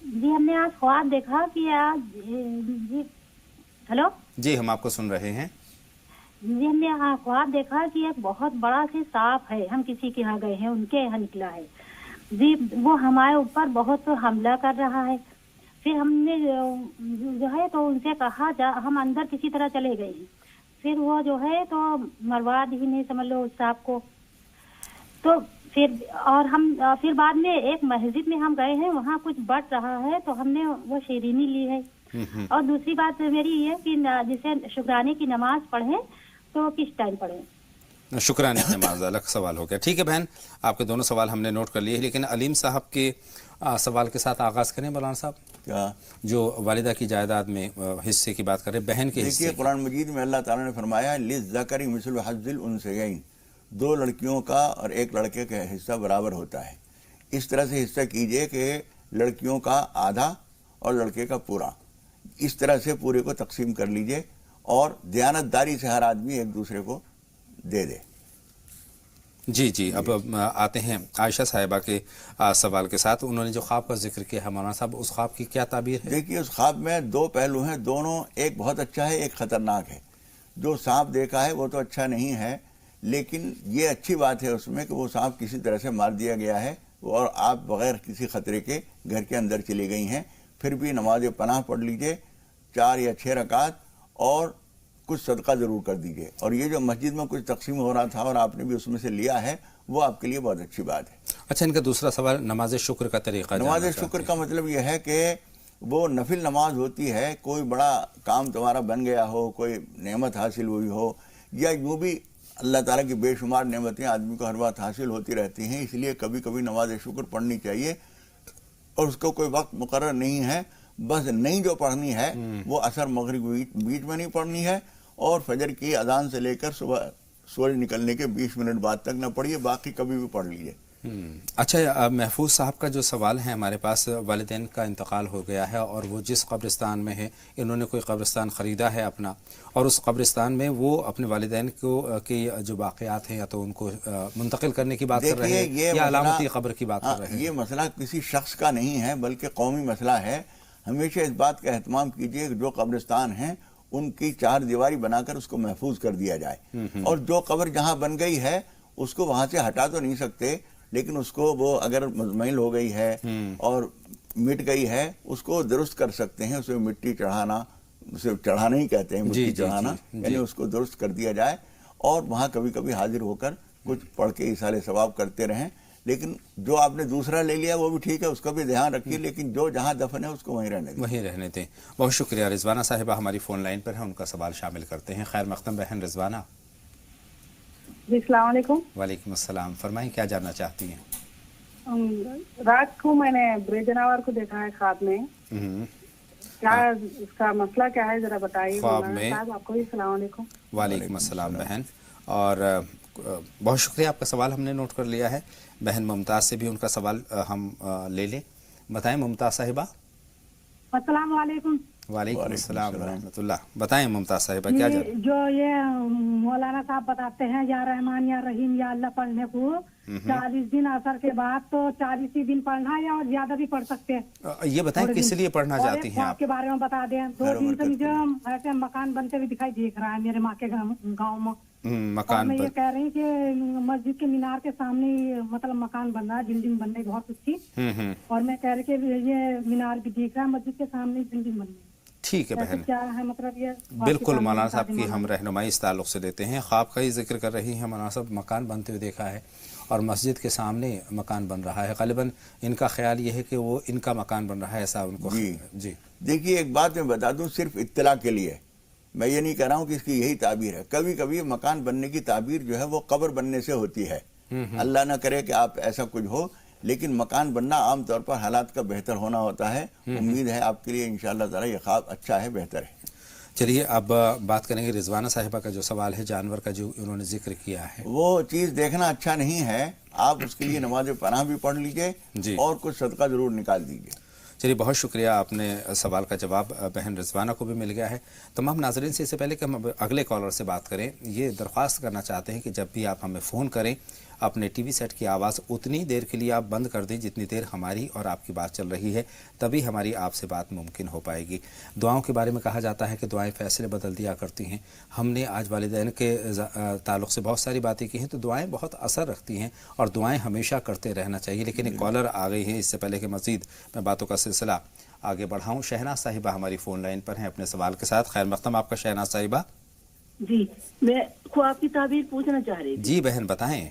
जी हमने आज ख्वाब देखा कि आज जी हेलो. जी हम आपको सुन रहे हैं. जी हमने ख्वाब देखा कि एक बहुत बड़ा से सांप है, हम किसी के यहाँ गए हैं, उनके यहाँ निकला है जी. वो हमारे ऊपर बहुत हमला कर रहा है. फिर हमने जो है तो उनसे कहा हम अंदर किसी तरह चले गए हैं. फिर वो जो है तो मरवा ही नहीं, समझ लो, उस सांप को. तो फिर बाद में एक मस्जिद में हम गए हैं, वहाँ कुछ बट रहा है तो हमने वो शीरीनी ली है. और दूसरी बात मेरी ये कि जिसे शुक्राने की नमाज पढ़े तो किस टाइम पढ़े? शुक्राने की नमाज अलग सवाल हो गया. ठीक है बहन, आपके दोनों सवाल हमने नोट कर लिए. लेकिन अलीम साहब के सवाल के साथ आगाज़ करें. मौलाना साहब, क्या जो वालिदा की जायदाद में हिस्से की बात करें, बहन के हिस्से. देखिए कुरान मजीद में अल्लाह ताला ने फरमाया लिज़्ज़करी मिस्लु हज़्ज़िल उन्सयैन, 2 लड़कियों का और 1 लड़के का हिस्सा बराबर होता है. इस तरह से हिस्सा कीजिए कि लड़कियों का आधा और लड़के का पूरा, इस तरह से पूरे को तकसीम कर लीजिए और दयानतदारी से हर आदमी एक दूसरे को दे दे. जी जी. अब आते हैं आयशा साहिबा के सवाल के साथ. उन्होंने जो ख्वाब का जिक्र किया है मौलाना साहब, उस ख्वाब की क्या ताबीर है? देखिए उस ख्वाब में 2 पहलू हैं, दोनों, एक बहुत अच्छा है, एक ख़तरनाक है. जो सांप देखा है वो तो अच्छा नहीं है, लेकिन ये अच्छी बात है उसमें कि वो सांप किसी तरह से मार दिया गया है और आप बग़ैर किसी ख़तरे के घर के अंदर चली गई हैं. फिर भी नमाज पनाह पढ़ लीजिए, 4 या 6 रकात, और कुछ सदका ज़रूर कर दीजिए. और ये जो मस्जिद में कुछ तकसीम हो रहा था और आपने भी उसमें से लिया है, वो आपके लिए बहुत अच्छी बात है. अच्छा, इनका दूसरा सवाल नमाज शुक्र का तरीक़ा. नमाज शुक्र का मतलब यह है कि वो नफिल नमाज होती है. कोई बड़ा काम तुम्हारा बन गया हो, कोई नेमत हासिल हुई हो, या यूँ भी अल्लाह ताला की बेशुमार नेमतें आदमी को हर बात हासिल होती रहती हैं, इसलिए कभी कभी नमाज शुक्र पढ़नी चाहिए. और उसको कोई वक्त मुकर्रर नहीं है, बस नहीं जो पढ़नी है वो असर मगरिब बीच में नहीं पढ़नी है, और फजर की अजान से लेकर सुबह सूरज निकलने के 20 मिनट बाद तक न पढ़िए, बाकी कभी भी पढ़ लीजिए. अच्छा, महफूज साहब का जो सवाल है, हमारे पास वालिदैन का इंतकाल हो गया है और वो जिस कब्रिस्तान में है, इन्होंने कोई कब्रिस्तान ख़रीदा है अपना, और उस कब्रिस्तान में वो अपने वालिदैन को के जो बाक़ियात हैं या तो उनको मुंतकिल करने की बात कर रहे हैं या अलामती क़ब्र की बात कर रहे हैं. ये मसला किसी शख्स का नहीं है बल्कि कौमी मसला है. हमेशा इस बात का एहतमाम कीजिए कि जो कब्रिस्तान हैं उनकी 4 दीवारी बनाकर उसको महफूज कर दिया जाए, और जो कब्र जहाँ बन गई है उसको वहाँ से हटा तो नहीं सकते, लेकिन उसको वो अगर मुज़म्मिल हो गई है और मिट गई है, उसको दुरुस्त कर सकते हैं। उसमें मिट्टी चढ़ाना, उसे चढ़ाना ही कहते हैं, मिट्टी चढ़ाना, यानी उसको दुरुस्त कर दिया जाए और वहाँ कभी कभी हाजिर होकर कुछ पढ़ के इसाले सवाब करते रहें। लेकिन जो आपने दूसरा ले लिया वो भी ठीक है, उसका भी ध्यान रखिए, लेकिन जो जहाँ दफन है उसको वहीं रहने दें। वहीं रहने दें। बहुत शुक्रिया। रिजवाना साहिबा हमारी फ़ोन लाइन पर है, उनका सवाल शामिल करते हैं। खैर मक़दम बहन रिजवाना। जी अस्सलाम वालेकुम। वालेकुम अस्सलाम। फरमाएं क्या जानना चाहती हैं? रात को मैंने ब्रेजनावर को देखा है ख्वाब में, क्या उसका मसला क्या है जरा बताइए। ख्वाब में आपको भी अस्सलाम वालेकुम। वालेकुम अस्सलाम बहन। और बहुत शुक्रिया, आपका सवाल हमने नोट कर लिया है। बहन मुमताज़ से भी उनका सवाल हम ले लें। बताएं मुमताज़ साहिबा। अस्सलाम वालेकुम। वालेकुम अस्सलाम रहमतुल्लाह। बताएं मुमताज़ साहिबा क्या जान। जो ये मौलाना साहब बताते हैं या रहमान या रहीम या अल्लाह पढ़ने को 40 दिन असर के बाद, तो 40 ही दिन पढ़ना है या और ज्यादा भी पढ़ सकते हैं? ये बताएं किस लिए पढ़ना चाहती हैं आप? के बारे में बता दें। 2 दिन से मुझे ऐसे मकान बनते हुए दिखाई देख रहा है मेरे माँ के गाँव में। मकान मैं ये कह रही कि मस्जिद के मीनार के सामने मतलब मकान बन रहा है, बिल्डिंग बन रही बहुत अच्छी। और मैं कह रही कि ये मीनार भी दिख रहा है, मस्जिद के सामने बिल्डिंग बन रही है। ठीक है बहन, क्या है मतलब ये? बिल्कुल मौलाना साहब की हम रहनुमाई इस ताल्लुक से देते हैं। ख्वाब का ही जिक्र कर रही हैं मौलाना साहब, मकान बनते हुए देखा है और मस्जिद के सामने मकान बन रहा है। ग़ालिबन इनका ख्याल ये है कि वो इनका मकान बन रहा है, ऐसा उनको। जी देखिए, एक बात मैं बता दूं सिर्फ इत्तला के लिए, मैं ये नहीं कह रहा हूँ कि इसकी यही ताबीर है। कभी कभी मकान बनने की ताबीर जो है वो कब्र बनने से होती है। अल्लाह ना करे कि आप ऐसा कुछ हो, लेकिन मकान बनना आम तौर पर हालात का बेहतर होना होता है। उम्मीद है आपके लिए इंशाअल्लाह ताला ये ख्वाब अच्छा है, बेहतर है। चलिए अब बात करेंगे रिजवाना साहिबा का जो सवाल है, जानवर का जो उन्होंने जिक्र किया है। वो चीज़ देखना अच्छा नहीं है। आप उसके लिए नमाज पनाह भी पढ़ लीजिए और कुछ सदका जरूर निकाल दीजिए। चलिए बहुत शुक्रिया, आपने सवाल का जवाब बहन रिजवाना को भी मिल गया है। तमाम नाजरीन से इससे पहले कि हम अगले कॉलर से बात करें, ये दरख्वास्त करना चाहते हैं कि जब भी आप हमें फ़ोन करें, अपने टीवी सेट की आवाज़ उतनी देर के लिए आप बंद कर दें जितनी देर हमारी और आपकी बात चल रही है, तभी हमारी आपसे बात मुमकिन हो पाएगी। दुआओं के बारे में कहा जाता है कि दुआएं फैसले बदल दिया करती हैं। हमने आज वालिदैन के ताल्लुक़ से बहुत सारी बातें की हैं, तो दुआएं बहुत असर रखती हैं और दुआएं हमेशा करते रहना चाहिए। लेकिन एक कॉलर आ गई है, इससे पहले कि मज़ीद मैं बातों का सिलसिला आगे बढ़ाऊँ, शहनाज साहिबा हमारी फ़ोन लाइन पर हैं अपने सवाल के साथ। खैर मक़दम आपका शहनाज साहिबा। जी, मैं ख्वाब की ताबीर पूछना चाह रही थी। जी बहन बताएं।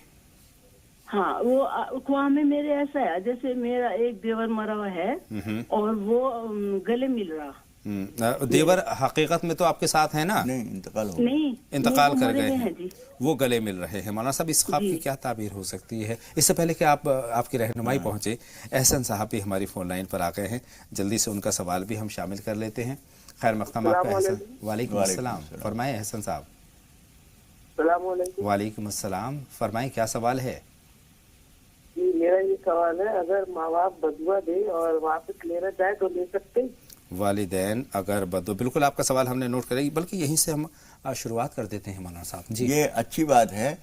हाँ, वो ख्वाब में मेरे ऐसा है जैसे मेरा एक देवर मरा हुआ है और वो गले मिल रहा। देवर हकीकत में तो आपके साथ है ना? नहीं, इंतकाल कर गए हैं, वो गले मिल रहे हैं। मौलाना साहब, इस ख्वाब की क्या ताबीर हो सकती है? इससे पहले कि आपकी रहनुमाई पहुंचे, एहसन साहब भी हमारी फ़ोन लाइन पर आ गए हैं, जल्दी से उनका सवाल भी हम शामिल कर लेते हैं। खैर मक़दम आपका एहसन। वालेकुम अस्सलाम, फरमाएं एहसन साहब। वालेकुम अस्सलाम, फरमाएं क्या सवाल है? मेरा ये सवाल है, अगर माँ बाप बदुआ दे और वापस लेना चाहे तो ले सकते? वालिदैन अगर बदुआ, बिल्कुल आपका सवाल हमने नोट करें, बल्कि यहीं से हम शुरुआत कर देते हैं मौलाना साहब। जी, ये अच्छी बात है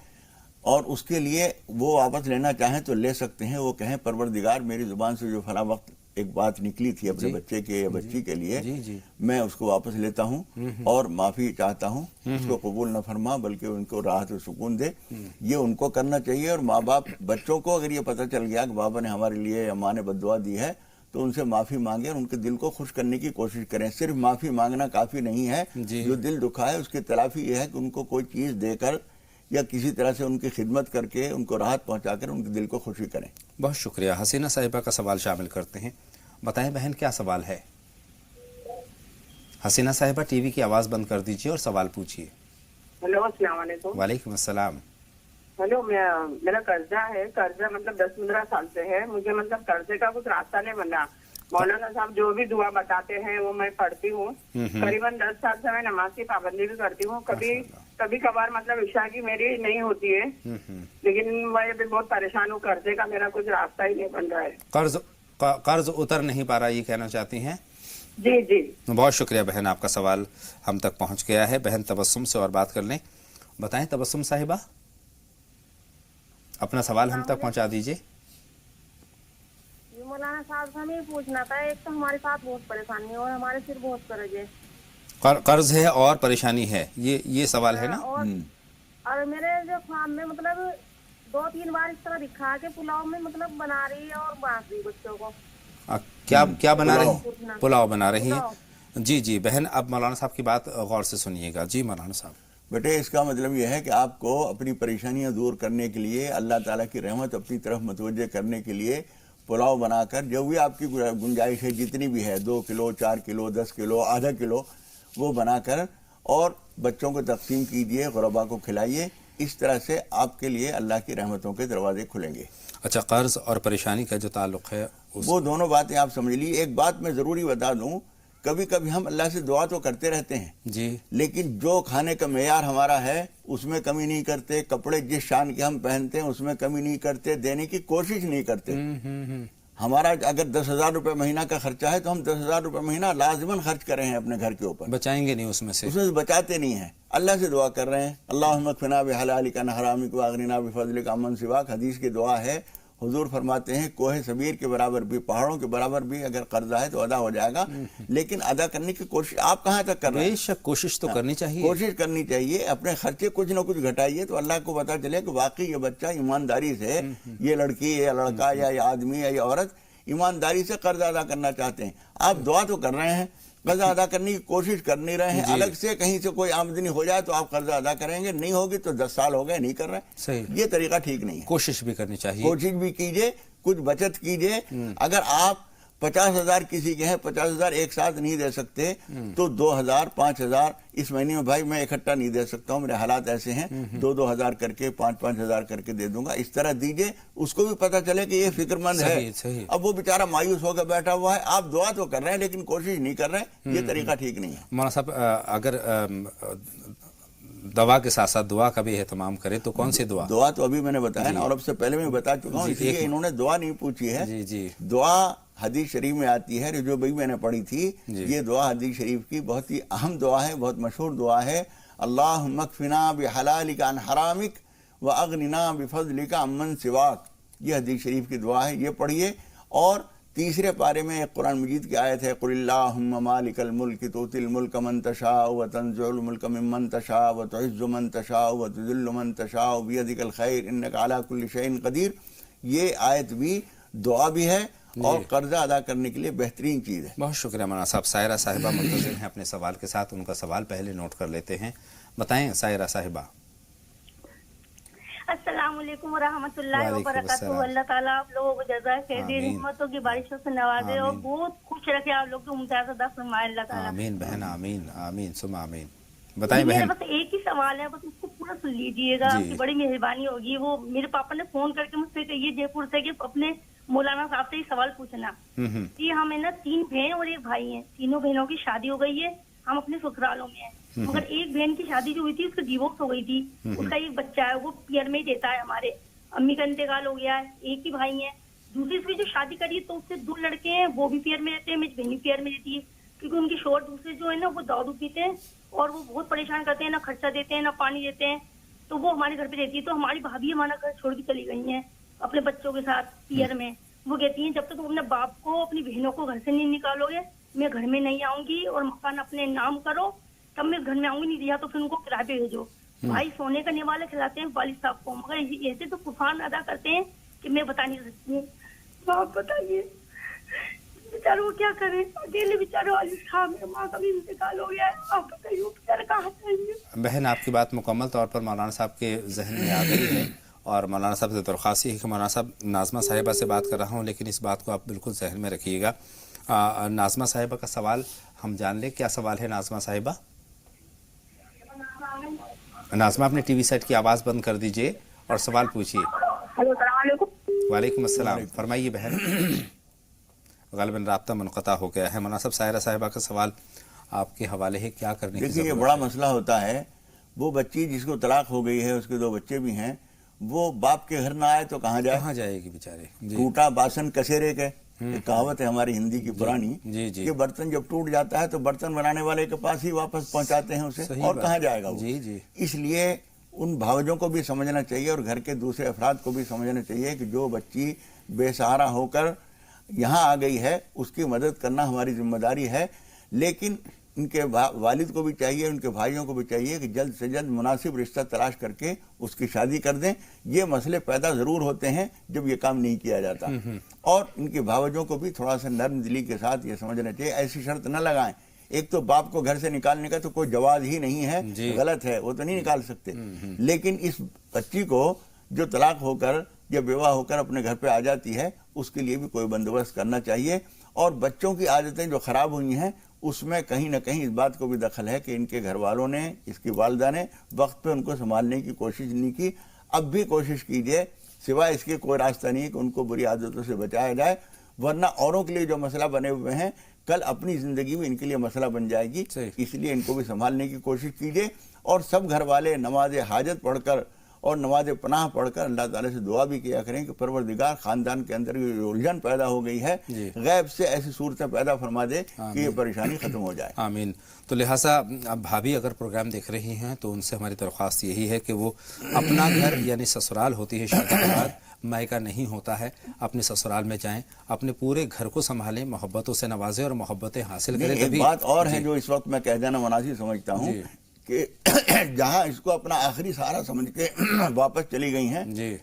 और उसके लिए वो वापस लेना चाहें तो ले सकते हैं। वो कहें परवरदिगार, मेरी जुबान से जो फला वक्त एक बात निकली थी अपने बच्चे के या बच्ची के लिए, मैं उसको वापस लेता हूँ और माफ़ी चाहता हूँ। उसको कबूल न फरमा बल्कि उनको राहत और सुकून दे, ये उनको करना चाहिए। और माँ बाप बच्चों को अगर ये पता चल गया कि बाबा ने हमारे लिए या माँ ने बद्दुआ दी है, तो उनसे माफ़ी मांगे और उनके दिल को खुश करने की कोशिश करें। सिर्फ माफ़ी मांगना काफ़ी नहीं है। जो दिल दुखा है उसकी तलाफी ये है कि उनको कोई चीज़ देकर या किसी तरह से उनकी खिदमत करके उनको राहत पहुंचाकर उनके दिल को खुशी करें। बहुत शुक्रिया। हसीना साहिबा का सवाल शामिल करते हैं। बताएं बहन क्या सवाल है? हसीना साहिबा टीवी की आवाज़ बंद कर दीजिए और सवाल पूछिए। हेलो, अस्सलाम वालेकुम। वालेकुम अस्सलाम। हेलो, मेरा कर्जा है, कर्जा मतलब 10-15 साल से है। मुझे मतलब कर्जे का कुछ रास्ता नहीं बना। मौलाना साहब जो भी दुआ बताते हैं वो मैं पढ़ती हूँ। करीबन 10 साल से मैं नमाज की पाबंदी भी करती हूँ। कभी कभार मतलब इशा की मेरी नहीं होती है, लेकिन मैं भी बहुत परेशान हूँ। कर्जे का मेरा कुछ रास्ता ही नहीं बन रहा है। कर्ज उतर नहीं पा रहा, ये कहना चाहती हैं? जी जी, बहुत शुक्रिया बहन, आपका सवाल हम तक पहुंच गया है। बहन तबस्सुम से और बात कर लें। बताएं तबस्सुम साहिबा, अपना सवाल हम तक पहुंचा दीजिए। मौलाना साहब से हमें पूछना था, एक तो हमारे साथ बहुत परेशानी है और हमारे सिर बहुत कर्ज है। कर्ज है और परेशानी है, ये सवाल है ना? और मेरे जो ख्वाब में मतलब 2-3 बार इस तरह दिखा के पुलाव में मतलब बना रही है और बांट रही बच्चों को। क्या बना रही हैं? पुलाव बना रही हैं। जी जी बहन, अब मौलाना साहब की बात गौर से सुनिएगा। जी मौलाना साहब। बेटे, इसका मतलब यह है कि आपको अपनी परेशानियां दूर करने के लिए, अल्लाह ताला की रहमत अपनी तरफ मुतवज्जह करने के लिए पुलाव बनाकर, जो भी आपकी गुंजाइश है जितनी भी है, 2 किलो, 4 किलो, 10 किलो, आधा किलो, वो बनाकर और बच्चों को तकसीम कीजिए, गुरबा को खिलाइए। इस तरह से आपके लिए अल्लाह की रहमतों के दरवाजे खुलेंगे। अच्छा, कर्ज और परेशानी का जो ताल्लुक है वो दोनों बातें आप समझ लीजिए। एक बात मैं ज़रूरी बता दूं, कभी कभी हम अल्लाह से दुआ तो करते रहते हैं जी, लेकिन जो खाने का मेयार हमारा है उसमें कमी नहीं करते, कपड़े जिस शान के हम पहनते हैं उसमें कमी नहीं करते, देने की कोशिश नहीं करते। हमारा अगर 10,000 रुपये महीना का खर्चा है तो हम 10,000 रुपये महीना लाजमन खर्च कर रहे हैं अपने घर के ऊपर, बचाएंगे नहीं उसमें से बचाते नहीं हैं। अल्लाह से दुआ कर रहे हैं, अल्लाहुम्मा अक्फिना बिहलालिका अन हरामिक व अगनिना बिफज़लिका अम्मन सिवाक। हदीस की दुआ है, हुजूर फरमाते हैं कोहे सबीर के बराबर भी, पहाड़ों के बराबर भी अगर कर्जा है तो अदा हो जाएगा, लेकिन अदा करने की कोशिश आप कहाँ तक कर रहे हैं? बेशक कोशिश तो करनी चाहिए, कोशिश करनी चाहिए। अपने खर्चे कुछ न कुछ घटाइए तो अल्लाह को पता चले कि वाकई ये बच्चा ईमानदारी से, ये लड़की या लड़का या ये आदमी या ये औरत ईमानदारी से कर्जा अदा करना चाहते हैं। आप दुआ तो कर रहे हैं, कर्जा अदा करने की कोशिश कर नहीं रहे हैं। अलग से कहीं से कोई आमदनी हो जाए तो आप कर्जा अदा करेंगे, नहीं होगी तो 10 साल हो गए नहीं कर रहे। सही, ये तरीका ठीक नहीं है। कोशिश भी करनी चाहिए, कोशिश भी कीजिए, कुछ बचत कीजिए। अगर आप 50,000 किसी के हैं, 50,000 एक साथ नहीं दे सकते तो 2,000, 5,000 इस महीने में भाई मैं इकट्ठा नहीं दे सकता हूँ, मेरे हालात ऐसे हैं, 2-2 हज़ार करके 5-5 हज़ार करके दे दूंगा। इस तरह दीजिए, उसको भी पता चले कि ये फिक्रमंद है। अब वो बेचारा मायूस होकर बैठा हुआ है, आप दुआ तो कर रहे हैं लेकिन कोशिश नहीं कर रहे हैं, ये तरीका ठीक नहीं है। मौलाना साहब, अगर दवा के साथ साथ दुआ का भी एहतमाम करे तो कौन सी दुआ? दुआ तो अभी मैंने बताया ना, और अब से पहले मैं बता चुका हूँ, इसलिए इन्होंने दुआ नहीं पूछी है। जी जी, दुआ हदीस शरीफ में आती है, जो भी मैंने पढ़ी थी, ये दुआ हदीस शरीफ की बहुत ही अहम दुआ है, बहुत मशहूर दुआ है। अल्लाहुम्मा अक्फिना बिहलालिका अन हरामिक व अगनिना बिफज़लिका अम्मन सिवाक, ये हदीस शरीफ की दुआ है, ये पढ़िए। और तीसरे पारे में एक कुरान मजीद की आयत है, कुलिल्लाहुम्मा मालिकल मुल्क तुतिल मुल्क मन तशाउ व तंज़िउल मुल्क मिम्मन तशाउ व तुइज़्ज़ु मन तशाउ व तुज़िल्लु मन तशाउ बियदिकल खैर इन्नका अला कुल्लि शैइन क़दीर। ये आयत भी दुआ भी है और कर्जा अदा करने के लिए बेहतरीन चीज़ है। बहुत शुक्रिया मौलाना साहब। सायरा साहिबा मुंतज़िर हैं अपने सवाल के साथ, उनका सवाल पहले नोट कर लेते हैं। बताएं सायरा साहिबा। अस्सलाम वालेकुम रहमतुल्लाहि व बरकातहू। अल्लाह ताला आप लोगों को जज़ा खैर दे, रहमतों की बारिशों से नवाजे और बहुत खुश रखे आप लोग को, मुमताज़ अता फरमाए अल्लाह ताला। आमीन बहन, आमीन आमीन सुमा आमीन। बताएं बहन। बस एक ही सवाल है, बस उसको पूरा सुन लीजिएगा, आपकी बड़ी मेहरबानी होगी। वो मेरे पापा ने फोन करके मुझसे कहिए जयपुर से कि अपने मौलाना साहब से ही सवाल पूछना कि हमें ना 3 बहन और 1 भाई हैं, तीनों बहनों की शादी हो गई है, हम अपने ससुरालों में हैं, मगर एक बहन की शादी जो हुई थी उसका डिवोर्स हो गई थी, उसका एक बच्चा है, वो पीयर में ही देता है, हमारे अम्मी का इंतकाल हो गया है, एक ही भाई है। दूसरी से जो शादी करी तो उससे 2 लड़के हैं, वो भी पीयर में रहते हैं, मेरी बहन भी पीयर में रहती है, क्योंकि उनके शोहर दूसरे जो है ना वो दारू पीते हैं और वो बहुत परेशान करते हैं, ना खर्चा देते हैं ना पानी देते हैं, तो वो हमारे घर पे रहती है। तो हमारी भाभी हमारा घर छोड़ के चली गई है अपने बच्चों के साथ पीयर में। वो कहती हैं जब तक तुम अपने बाप को अपनी बहनों को घर से नहीं निकालोगे मैं घर में नहीं आऊंगी, और मकान अपने नाम करो तब मैं घर में आऊंगी, नहीं दिया तो फिर उनको किराए पे भेजो। भाई सोने का निवाला खिलाते हैं वालिद साहब को, मगर ऐसे तो तूफान अदा करते हैं कि मैं बता नहीं सकती हूँ। आप बताइए बेचारे वो क्या करें, अकेले बेचारे वालिद साहब है, माँ का भी इंतकाल हो गया है, आप बताइए बेचारे कहाँ जाएंगे। बहन आपकी बात मुकम्मल तौर पर मौलाना साहब के जहन में आ गई है, और मौलाना साहब से दरख्वास्त है कि मौलाना साहब नाज़मा साहिबा से बात कर रहा हूँ, लेकिन इस बात को आप बिल्कुल जहन में रखिएगा। नाज़मा साहिबा का सवाल हम जान लें, क्या सवाल है नाज़मा साहिबा? नाज़मा अपने टीवी सेट की आवाज़ बंद कर दीजिए और सवाल पूछिए। वालेकुम अस्सलाम, फरमाइए बहन। ग़ालिबन राब्ता मुनक़ता हो गया है। मौलाना साहब सायरा साहिबा का सवाल आपके हवाले है, क्या करने की देखिए ये बड़ा मसला होता है। वो बच्ची जिसको तलाक हो गई है, उसके 2 बच्चे भी हैं, वो बाप के घर ना आए तो कहाँ जाए? कहाँ जाएगी बेचारे? टूटा बासन कसेरे के, एक कहावत है हमारी हिंदी की पुरानी, कि बर्तन जब टूट जाता है तो बर्तन बनाने वाले के पास ही वापस पहुंचाते हैं उसे, और कहाँ जाएगा वो? इसलिए उन भावजों को भी समझना चाहिए और घर के दूसरे अफराद को भी समझना चाहिए कि जो बच्ची बेसहारा होकर यहाँ आ गई है उसकी मदद करना हमारी जिम्मेदारी है। लेकिन इनके वालिद को भी चाहिए, उनके भाइयों को भी चाहिए कि जल्द से जल्द मुनासिब रिश्ता तलाश करके उसकी शादी कर दें। ये मसले पैदा ज़रूर होते हैं जब ये काम नहीं किया जाता। और इनके भावजों को भी थोड़ा सा नर्म दिली के साथ ये समझना चाहिए, ऐसी शर्त न लगाएं। एक तो बाप को घर से निकालने का तो कोई जवाब ही नहीं है, गलत है, वो तो नहीं निकाल सकते। लेकिन इस बच्ची को जो तलाक होकर या बेवा होकर अपने घर पे आ जाती है, उसके लिए भी कोई बंदोबस्त करना चाहिए। और बच्चों की आदतें जो ख़राब हुई हैं उसमें कहीं ना कहीं इस बात को भी दखल है कि इनके घर वालों ने, इसकी वालदा ने वक्त पे उनको संभालने की कोशिश नहीं की। अब भी कोशिश कीजिए, सिवाय इसके कोई रास्ता नहीं है कि उनको बुरी आदतों से बचाया जाए, वरना औरों के लिए जो मसला बने हुए हैं कल अपनी ज़िंदगी में इनके लिए मसला बन जाएगी। इसलिए इनको भी संभालने की कोशिश कीजिए। और सब घर वाले नमाज हाजत पढ़कर और नमाज पनाह पढ़कर अल्लाह ताला से दुआ भी किया करें कि परवरदिगार खानदान के अंदर ये उलझन पैदा हो गई है, गैब से ऐसी सूरतें पैदा फरमा दे कि ये परेशानी खत्म हो जाए। आमीन। तो लिहाजा अब भाभी अगर प्रोग्राम देख रही हैं तो उनसे हमारी दरख्वास्त यही है कि वो अपना घर यानी ससुराल होती है शादी के बाद, मायका नहीं होता है, अपने ससुराल में जाएं, अपने पूरे घर को संभालें, मोहब्बतों से नवाजें और मोहब्बतें हासिल करें। एक बात और है जो इस वक्त मैं कह देना मुनासिब समझता हूँ कि जहाँ इसको अपना आखिरी सहारा समझ के वापस चली गई हैं जी,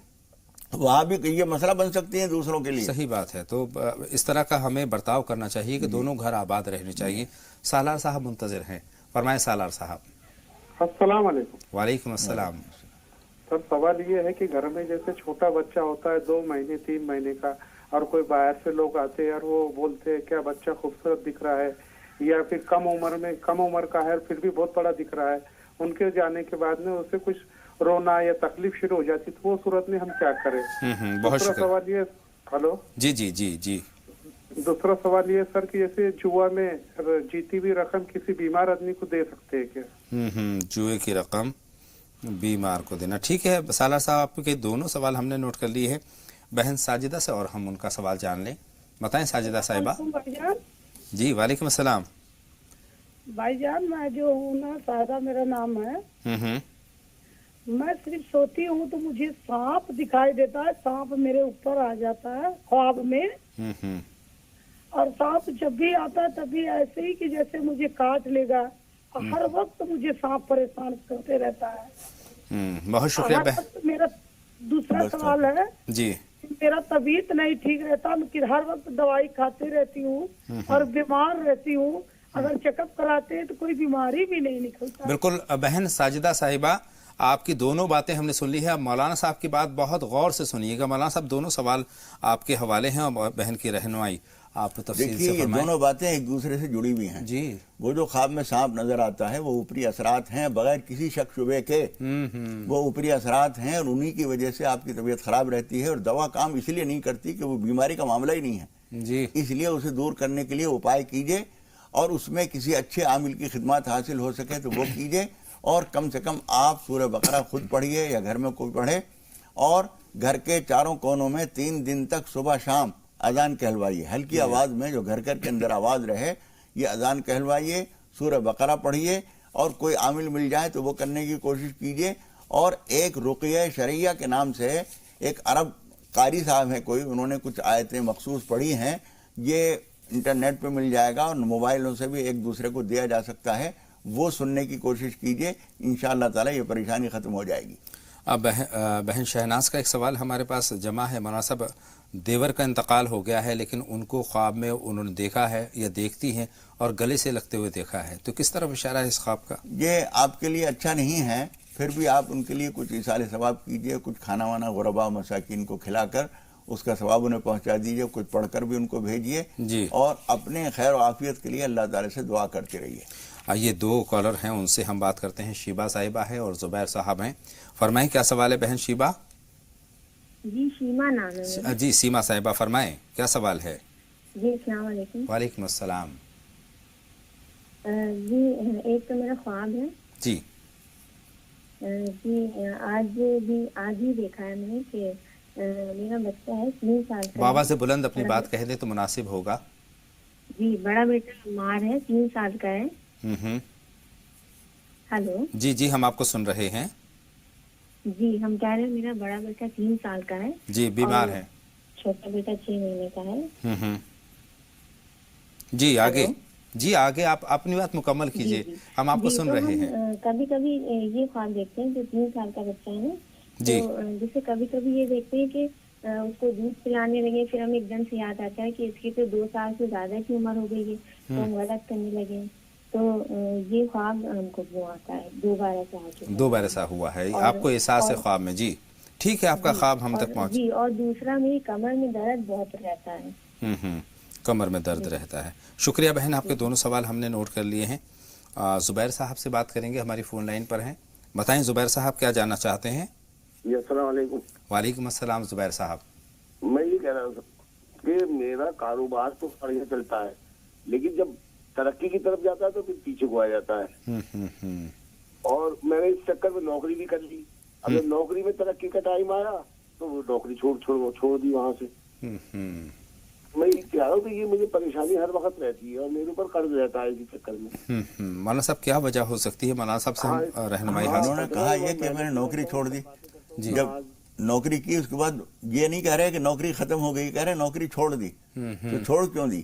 वहाँ भी ये मसला बन सकती है दूसरों के लिए। सही बात है। तो इस तरह का हमें बर्ताव करना चाहिए कि दोनों घर आबाद रहने चाहिए। सालार साहब मुंतजिर हैं, फरमाएं सालार साहब। अस्सलाम वालेकुम। वालेकुम अस्सलाम। सर सवाल ये है कि घर में जैसे छोटा बच्चा होता है 2 महीने 3 महीने का, और कोई बाहर से लोग आते हैं और वो बोलते हैं क्या बच्चा खूबसूरत दिख रहा है, या फिर कम उम्र का है फिर भी बहुत बड़ा दिख रहा है, उनके जाने के बाद में उसे कुछ रोना या तकलीफ शुरू हो जाती, तो वो सूरत में हम क्या करें? दूसरा सवाल ये, हेलो जी जी जी जी, दूसरा सवाल ये सर कि जैसे जुआ में जीती हुई रकम किसी बीमार आदमी को दे सकते हैं क्या? जुए की रकम बीमार को देना, ठीक है। सालार साहब आपके दोनों सवाल हमने नोट कर लिए हैं। बहन साजिदा से और हम उनका सवाल जान लें। बताएं साजिदा साहिबा। जी वालेकुम अस्सलाम। भाईजान मैं जो हूँ ना, सादा मेरा नाम है। मैं सिर्फ सोती हूँ तो मुझे सांप दिखाई देता है, सांप मेरे ऊपर आ जाता है ख्वाब में। और सांप जब भी आता है तभी ऐसे ही कि जैसे मुझे काट लेगा, हर वक्त मुझे सांप परेशान करते रहता है। बहुत शुक्रिया बहन। मेरा दूसरा सवाल है जी, मेरा तबीयत नहीं ठीक रहता, मैं हर वक्त दवाई खाती रहती हूँ और बीमार रहती हूँ, अगर चेकअप कराते हैं तो कोई बीमारी भी नहीं निकलता। बिल्कुल बहन साजिदा साहिबा, आपकी दोनों बातें हमने सुन ली है। अब मौलाना साहब की बात बहुत गौर से सुनिएगा। मौलाना साहब दोनों सवाल आपके हवाले हैं और बहन की रहनुमाई आप तफसील से फरमाएं। दोनों बातें एक दूसरे से जुड़ी हुई हैं जी। वो जो ख्वाब में सांप नजर आता है वो ऊपरी असरात हैं, बगैर किसी शक शुबे के वो ऊपरी असरात हैं, और उन्हीं की वजह से आपकी तबीयत खराब रहती है। और दवा काम इसलिए नहीं करती कि वो बीमारी का मामला ही नहीं है जी, इसलिए उसे दूर करने के लिए उपाय कीजिए, और उसमें किसी अच्छे आमिल की खिदमत हासिल हो सके तो वो कीजिए। और कम से कम आप सूरह बकरा खुद पढ़िए या घर में कोई पढ़े, और घर के चारों कोनों में 3 दिन तक सुबह शाम अजान कहलवाइए, हल्की आवाज़ में जो घर के अंदर आवाज़ रहे, ये अजान कहलवाइए, सूरह बकरा पढ़िए, और कोई आमिल मिल जाए तो वो करने की कोशिश कीजिए। और एक रुक़या शरिया के नाम से एक अरब कारी साहब हैं कोई, उन्होंने कुछ आयतें मखसूस पढ़ी हैं, ये इंटरनेट पे मिल जाएगा और मोबाइलों से भी एक दूसरे को दिया जा सकता है, वो सुनने की कोशिश कीजिए, इंशाअल्लाह ताला ये परेशानी ख़त्म हो जाएगी। अब बहन शहनाज का एक सवाल हमारे पास जमा है। मौलाना साहब, देवर का इंतकाल हो गया है लेकिन उनको ख्वाब में उन्होंने देखा है या देखती हैं और गले से लगते हुए देखा है, तो किस तरफ इशारा है इस ख्वाब का? ये आपके लिए अच्छा नहीं है, फिर भी आप उनके लिए कुछ इसाले सवाब कीजिए, कुछ खाना वाना गुरबा मसाकिन को खिलाकर उसका सवाब उन्हें पहुंचा दीजिए, कुछ पढ़कर भी उनको भेजिए, और अपने खैर और आफियत के लिए अल्लाह ताला से दुआ करते रहिए। आइए 2 कॉलर हैं, उनसे हम बात करते हैं। शीबा साहिबा है और जुबैर साहब हैं। फरमाएं क्या सवाल है बहन शीबा? जी सीमा नाम है। जी सीमा साहिबा फरमाएं क्या सवाल है? जी अस्सलाम वालेकुम। वालेकुम अस्सलाम। जी एक तो मेरा ख्वाब है जी जी आज ही देखा है मैंने कि मेरा बच्चा है 3 साल का। बाबा से बुलंद अपनी बात कह दे तो मुनासिब होगा। जी बड़ा बेटा मार है, 3 साल का है। हेलो जी जी हम आपको सुन रहे हैं। जी हम कह रहे हैं मेरा बड़ा बेटा 3 साल का है जी, बीमार है। छोटा बेटा 6 महीने का है। जी आगे جی آگے آپ اپنی بات مکمل کیجیے، ہم آپ کو سن رہے ہیں۔ کبھی کبھی یہ خواب دیکھتے ہیں جو 3 سال کا بچہ ہے نا، جی تو جیسے کبھی کبھی یہ دیکھتے ہیں کہ اس کو دودھ پلانے لگے، پھر ہمیں ایک دم سے یاد آتا ہے کہ اس کی تو 2 سال سے زیادہ کی عمر ہو گئی ہے، تو ہم غلط کرنے لگے، تو یہ خواب ہم کو وہ آتا ہے 2 بار ایسا آ چکا ہے۔ 2 بار ایسا ہوا ہے آپ کو احساس ہے خواب میں؟ جی ٹھیک ہے، آپ کا خواب ہم تک پہنچ۔ جی، اور دوسرا میری کمر میں درد بہت رہتا ہے۔ کمر میں درد رہتا ہے۔ شکریہ بہن، آپ کے دونوں سوال ہم نے نوٹ کر لیے ہیں۔ زبیر صاحب سے بات کریں گے، ہماری فون لائن پر ہیں۔ بتائیں زبیر صاحب کیا جاننا چاہتے ہیں؟ جی السلام علیکم۔ وعلیکم السلام زبیر صاحب۔ میں یہ کہہ رہا ہوں کہ میرا کاروبار تو بڑھیا چلتا ہے، لیکن جب ترقی کی طرف جاتا ہے تو پھر پیچھے کو آ جاتا ہے، اور میں نے اس چکر میں نوکری بھی کر لی۔ اب جب نوکری میں ترقی کا ٹائم آیا تو وہ نوکری چھوڑ دی وہاں سے۔ میں یہ کہہ رہا ہوں کہ یہ مجھے پریشانی ہر وقت رہتی ہے اور میرے اوپر قرض رہتا ہے اسی چکر میں۔ مولانا صاحب کیا وجہ ہو سکتی ہے؟ مولانا صاحب سے ہم رہنمائی انہوں نے کہا یہ کہ میں نے نوکری چھوڑ دی، جب نوکری کی اس کے بعد یہ نہیں کہہ رہے کہ نوکری ختم ہو گئی، کہہ رہے نوکری چھوڑ دی، تو چھوڑ کیوں دی؟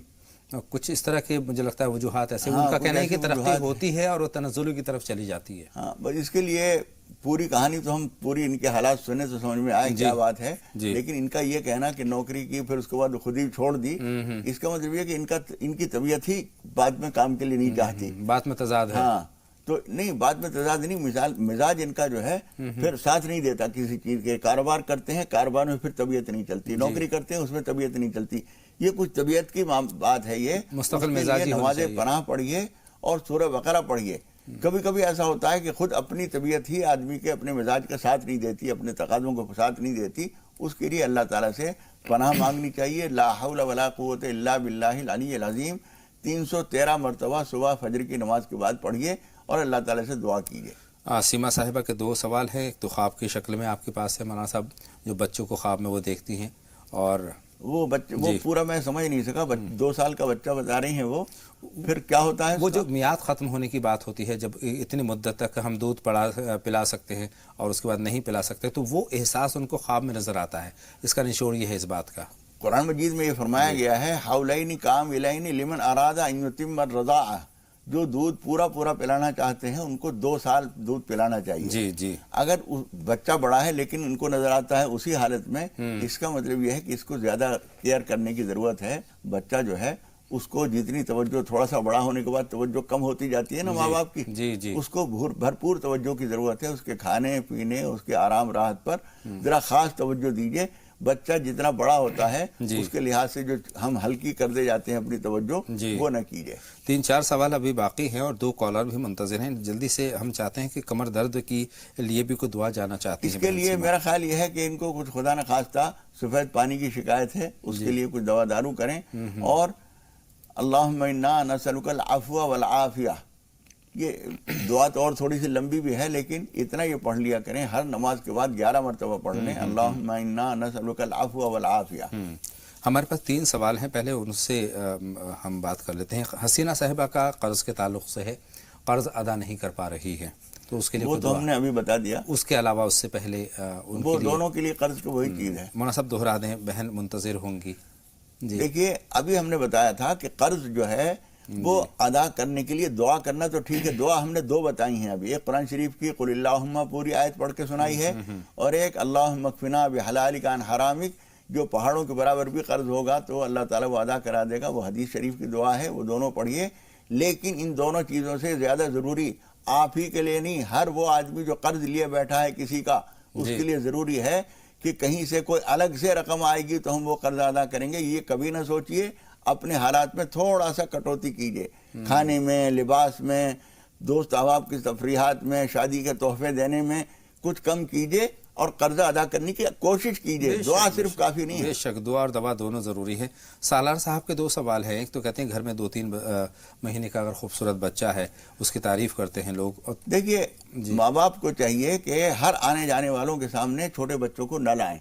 کچھ اس طرح کے مجھے لگتا ہے وجوہات ایسے، ان کا کہنا ہے کہ ترقی ہوتی ہے اور وہ تنزل کی طرف چلی جاتی ہے۔ ہاں بس اس کے لیے پوری کہانی تو ہم پوری ان کے حالات سنے تو سمجھ میں آئے کیا بات ہے، لیکن ان کا یہ کہنا کہ نوکری کی پھر اس کے بعد خود ہی چھوڑ دی، اس کا مطلب یہ کہ ان کی طبیعت ہی بعد میں کام کے لیے نہیں چاہتی، بات میں تضاد ہے۔ ہاں تو نہیں، بات میں تضاد نہیں، مزاج ان کا جو ہے پھر ساتھ نہیں دیتا کسی چیز کے۔ کاروبار کرتے ہیں، کاروبار میں پھر طبیعت نہیں چلتی، نوکری کرتے ہیں اس میں طبیعت نہیں چلتی، یہ کچھ طبیعت کی بات ہے۔ یہ مستقل مزاجی نماز پناہ پڑھیے اور سورہ بقرہ پڑھیے۔ کبھی کبھی ایسا ہوتا ہے کہ خود اپنی طبیعت ہی آدمی کے اپنے مزاج کا ساتھ نہیں دیتی، اپنے تقاضوں کو ساتھ نہیں دیتی، اس کے لیے اللہ تعالیٰ سے پناہ مانگنی چاہیے۔ لا حول ولا قوت الا باللہ العلی العظیم 313 مرتبہ صبح فجر کی نماز کے بعد پڑھیے اور اللہ تعالیٰ سے دعا کیجیے۔ سیما صاحبہ کے 2 سوال ہیں، ایک تو خواب کی شکل میں آپ کے پاس ہے مولانا صاحب، جو بچوں کو خواب میں وہ دیکھتی ہیں، اور وہ بچے وہ پورا میں سمجھ نہیں سکا، 2 سال کا بچہ بتا رہی ہیں، وہ پھر کیا ہوتا ہے؟ وہ جو میعاد ختم ہونے کی بات ہوتی ہے، جب اتنی مدت تک ہم دودھ پلا سکتے ہیں اور اس کے بعد نہیں پلا سکتے، تو وہ احساس ان کو خواب میں نظر آتا ہے۔ اس کا نچوڑ یہ ہے اس بات کا، قرآن مجید میں یہ فرمایا گیا ہے حولین کاملین لمن اراد ان یتم الرضاعہ، جو دودھ پورا پلانا چاہتے ہیں ان کو 2 سال دودھ پلانا چاہیے۔ جی جی۔ اگر بچہ بڑا ہے لیکن ان کو نظر آتا ہے اسی حالت میں، اس کا مطلب یہ ہے کہ اس کو زیادہ کیئر کرنے کی ضرورت ہے۔ بچہ جو ہے اس کو جتنی توجہ، تھوڑا سا بڑا ہونے کے بعد توجہ کم ہوتی جاتی ہے نا ماں باپ کی، اس کو بھرپور توجہ کی ضرورت ہے، اس کے کھانے پینے، اس کے آرام راحت پر ذرا خاص توجہ دیجیے۔ بچہ جتنا بڑا ہوتا ہے اس کے لحاظ سے جو ہم ہلکی کر دے جاتے ہیں اپنی توجہ، وہ نہ کیجیے۔ 3-4 سوال ابھی باقی ہیں اور 2 کالر بھی منتظر ہیں، جلدی سے ہم چاہتے ہیں کہ کمر درد کی لیے بھی کوئی دعا جانا چاہتے ہیں۔ اس کے لیے میرا خیال یہ ہے کہ ان کو کچھ خدا نخواستہ سفید پانی کی شکایت ہے، اس کے لیے کچھ دوا دارو کریں، اور اللہم انا نسألک العفو والعافیہ، یہ دعا تو اور تھوڑی سی لمبی بھی ہے لیکن اتنا یہ پڑھ لیا کریں، ہر نماز کے بعد 11 مرتبہ پڑھ لیں اللہم انا نسألک العفو والعافیہ۔ ہمارے پاس 3 سوال ہیں، پہلے ان سے ہم بات کر لیتے ہیں۔ حسینہ صاحبہ کا قرض کے تعلق سے ہے، قرض ادا نہیں کر پا رہی ہے، تو اس کے لیے وہ تو ہم نے ابھی بتا دیا۔ اس کے علاوہ اس سے پہلے وہ دونوں کے لیے قرض کی وہی چیز ہے۔ مولانا صاحب دوہرا دیں، بہن منتظر ہوں گی۔ دیکھیے ابھی ہم نے بتایا تھا کہ قرض جو ہے وہ ادا کرنے کے لیے دعا کرنا تو ٹھیک ہے، دعا ہم نے 2 بتائی ہیں ابھی، ایک قرآن شریف کی قل اللہم پوری آیت پڑھ کے سنائی ہے، اور ایک اللہم اکفنا بحلالک عن حرامک، جو پہاڑوں کے برابر بھی قرض ہوگا تو اللہ تعالیٰ وہ ادا کرا دے گا، وہ حدیث شریف کی دعا ہے، وہ دونوں پڑھیے۔ لیکن ان دونوں چیزوں سے زیادہ ضروری آپ ہی کے لیے نہیں، ہر وہ آدمی جو قرض لیے بیٹھا ہے کسی کا، اس کے لیے ضروری ہے کہ کہیں سے کوئی الگ سے رقم آئے گی تو ہم وہ قرض ادا کریں گے، یہ کبھی نہ سوچئے۔ اپنے حالات میں تھوڑا سا کٹوتی کیجئے، کھانے میں، لباس میں، دوست احباب کی تفریحات میں، شادی کے تحفے دینے میں کچھ کم کیجئے اور قرضہ ادا کرنے کی کوشش کیجئے، دعا صرف کافی نہیں ہے۔ بے شک دعا اور دوا دونوں ضروری ہے۔ سالار صاحب کے 2 سوال ہیں، ایک تو کہتے ہیں گھر میں 2-3 مہینے کا اگر خوبصورت بچہ ہے اس کی تعریف کرتے ہیں لوگ۔ دیکھیے ماں باپ کو چاہیے کہ ہر آنے جانے والوں کے سامنے چھوٹے بچوں کو نہ لائیں،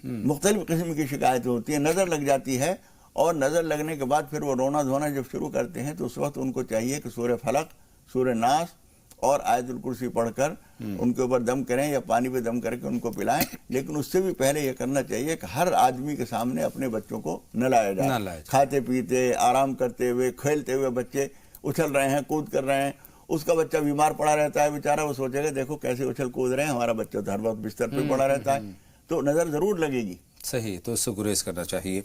مختلف قسم کی شکایتیں ہوتی ہیں، نظر لگ جاتی ہے، اور نظر لگنے کے بعد پھر وہ رونا دھونا جب شروع کرتے ہیں تو اس وقت ان کو چاہیے کہ سورہ فلق، سورہ ناس اور آیت الکرسی پڑھ کر ان کے اوپر دم کریں یا پانی پہ دم کر کے ان کو پلائیں. لیکن اس سے بھی پہلے یہ کرنا چاہیے کہ ہر آدمی کے سامنے اپنے بچوں کو نہ لایا جائے. کھاتے پیتے آرام کرتے ہوئے کھیلتے ہوئے بچے اچھل رہے ہیں کود کر رہے ہیں, اس کا بچہ بیمار پڑا رہتا ہے بیچارہ, وہ سوچے گا دیکھو کیسے اچھل کود رہے ہیں, ہمارا بچہ تو ہر وقت بستر پہ پڑا رہتا ہے, تو نظر ضرور لگے گی. صحیح, تو اس سے گریز کرنا چاہیے.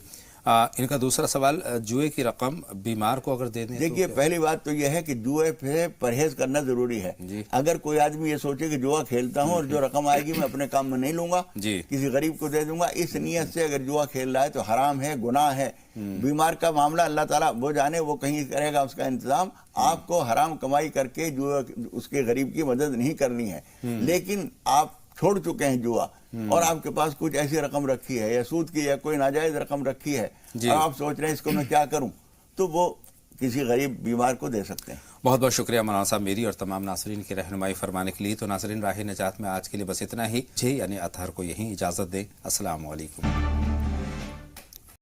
ان کا دوسرا سوال, جوئے کی رقم بیمار کو اگر دے دیں. دیکھیے پہلی بات تو یہ ہے کہ جوئے سے پرہیز کرنا ضروری ہے. اگر کوئی آدمی یہ سوچے کہ جوا کھیلتا ہوں اور جو رقم آئے گی میں اپنے کام میں نہیں لوں گا, کسی غریب کو دے دوں گا, اس نیت سے اگر جوا کھیل رہا ہے تو حرام ہے, گناہ ہے. بیمار کا معاملہ اللہ تعالیٰ وہ جانے, وہ کہیں کرے گا اس کا انتظام. آپ کو حرام کمائی کر کے جو اس کے غریب کی مدد نہیں کرنی ہے. لیکن آپ چھوڑ چکے ہیں جوا اور آپ کے پاس کچھ ایسی رقم رکھی ہے یا سود کی یا کوئی ناجائز رقم رکھی ہے اور آپ سوچ رہے ہیں اس کو میں کیا کروں, تو وہ کسی غریب بیمار کو دے سکتے ہیں. بہت بہت شکریہ مولانا صاحب میری اور تمام ناظرین کی رہنمائی فرمانے کے لیے. تو ناظرین راہ نجات میں آج کے لیے بس اتنا ہی. یعنی اطہر کو یہیں اجازت دیں. السلام علیکم.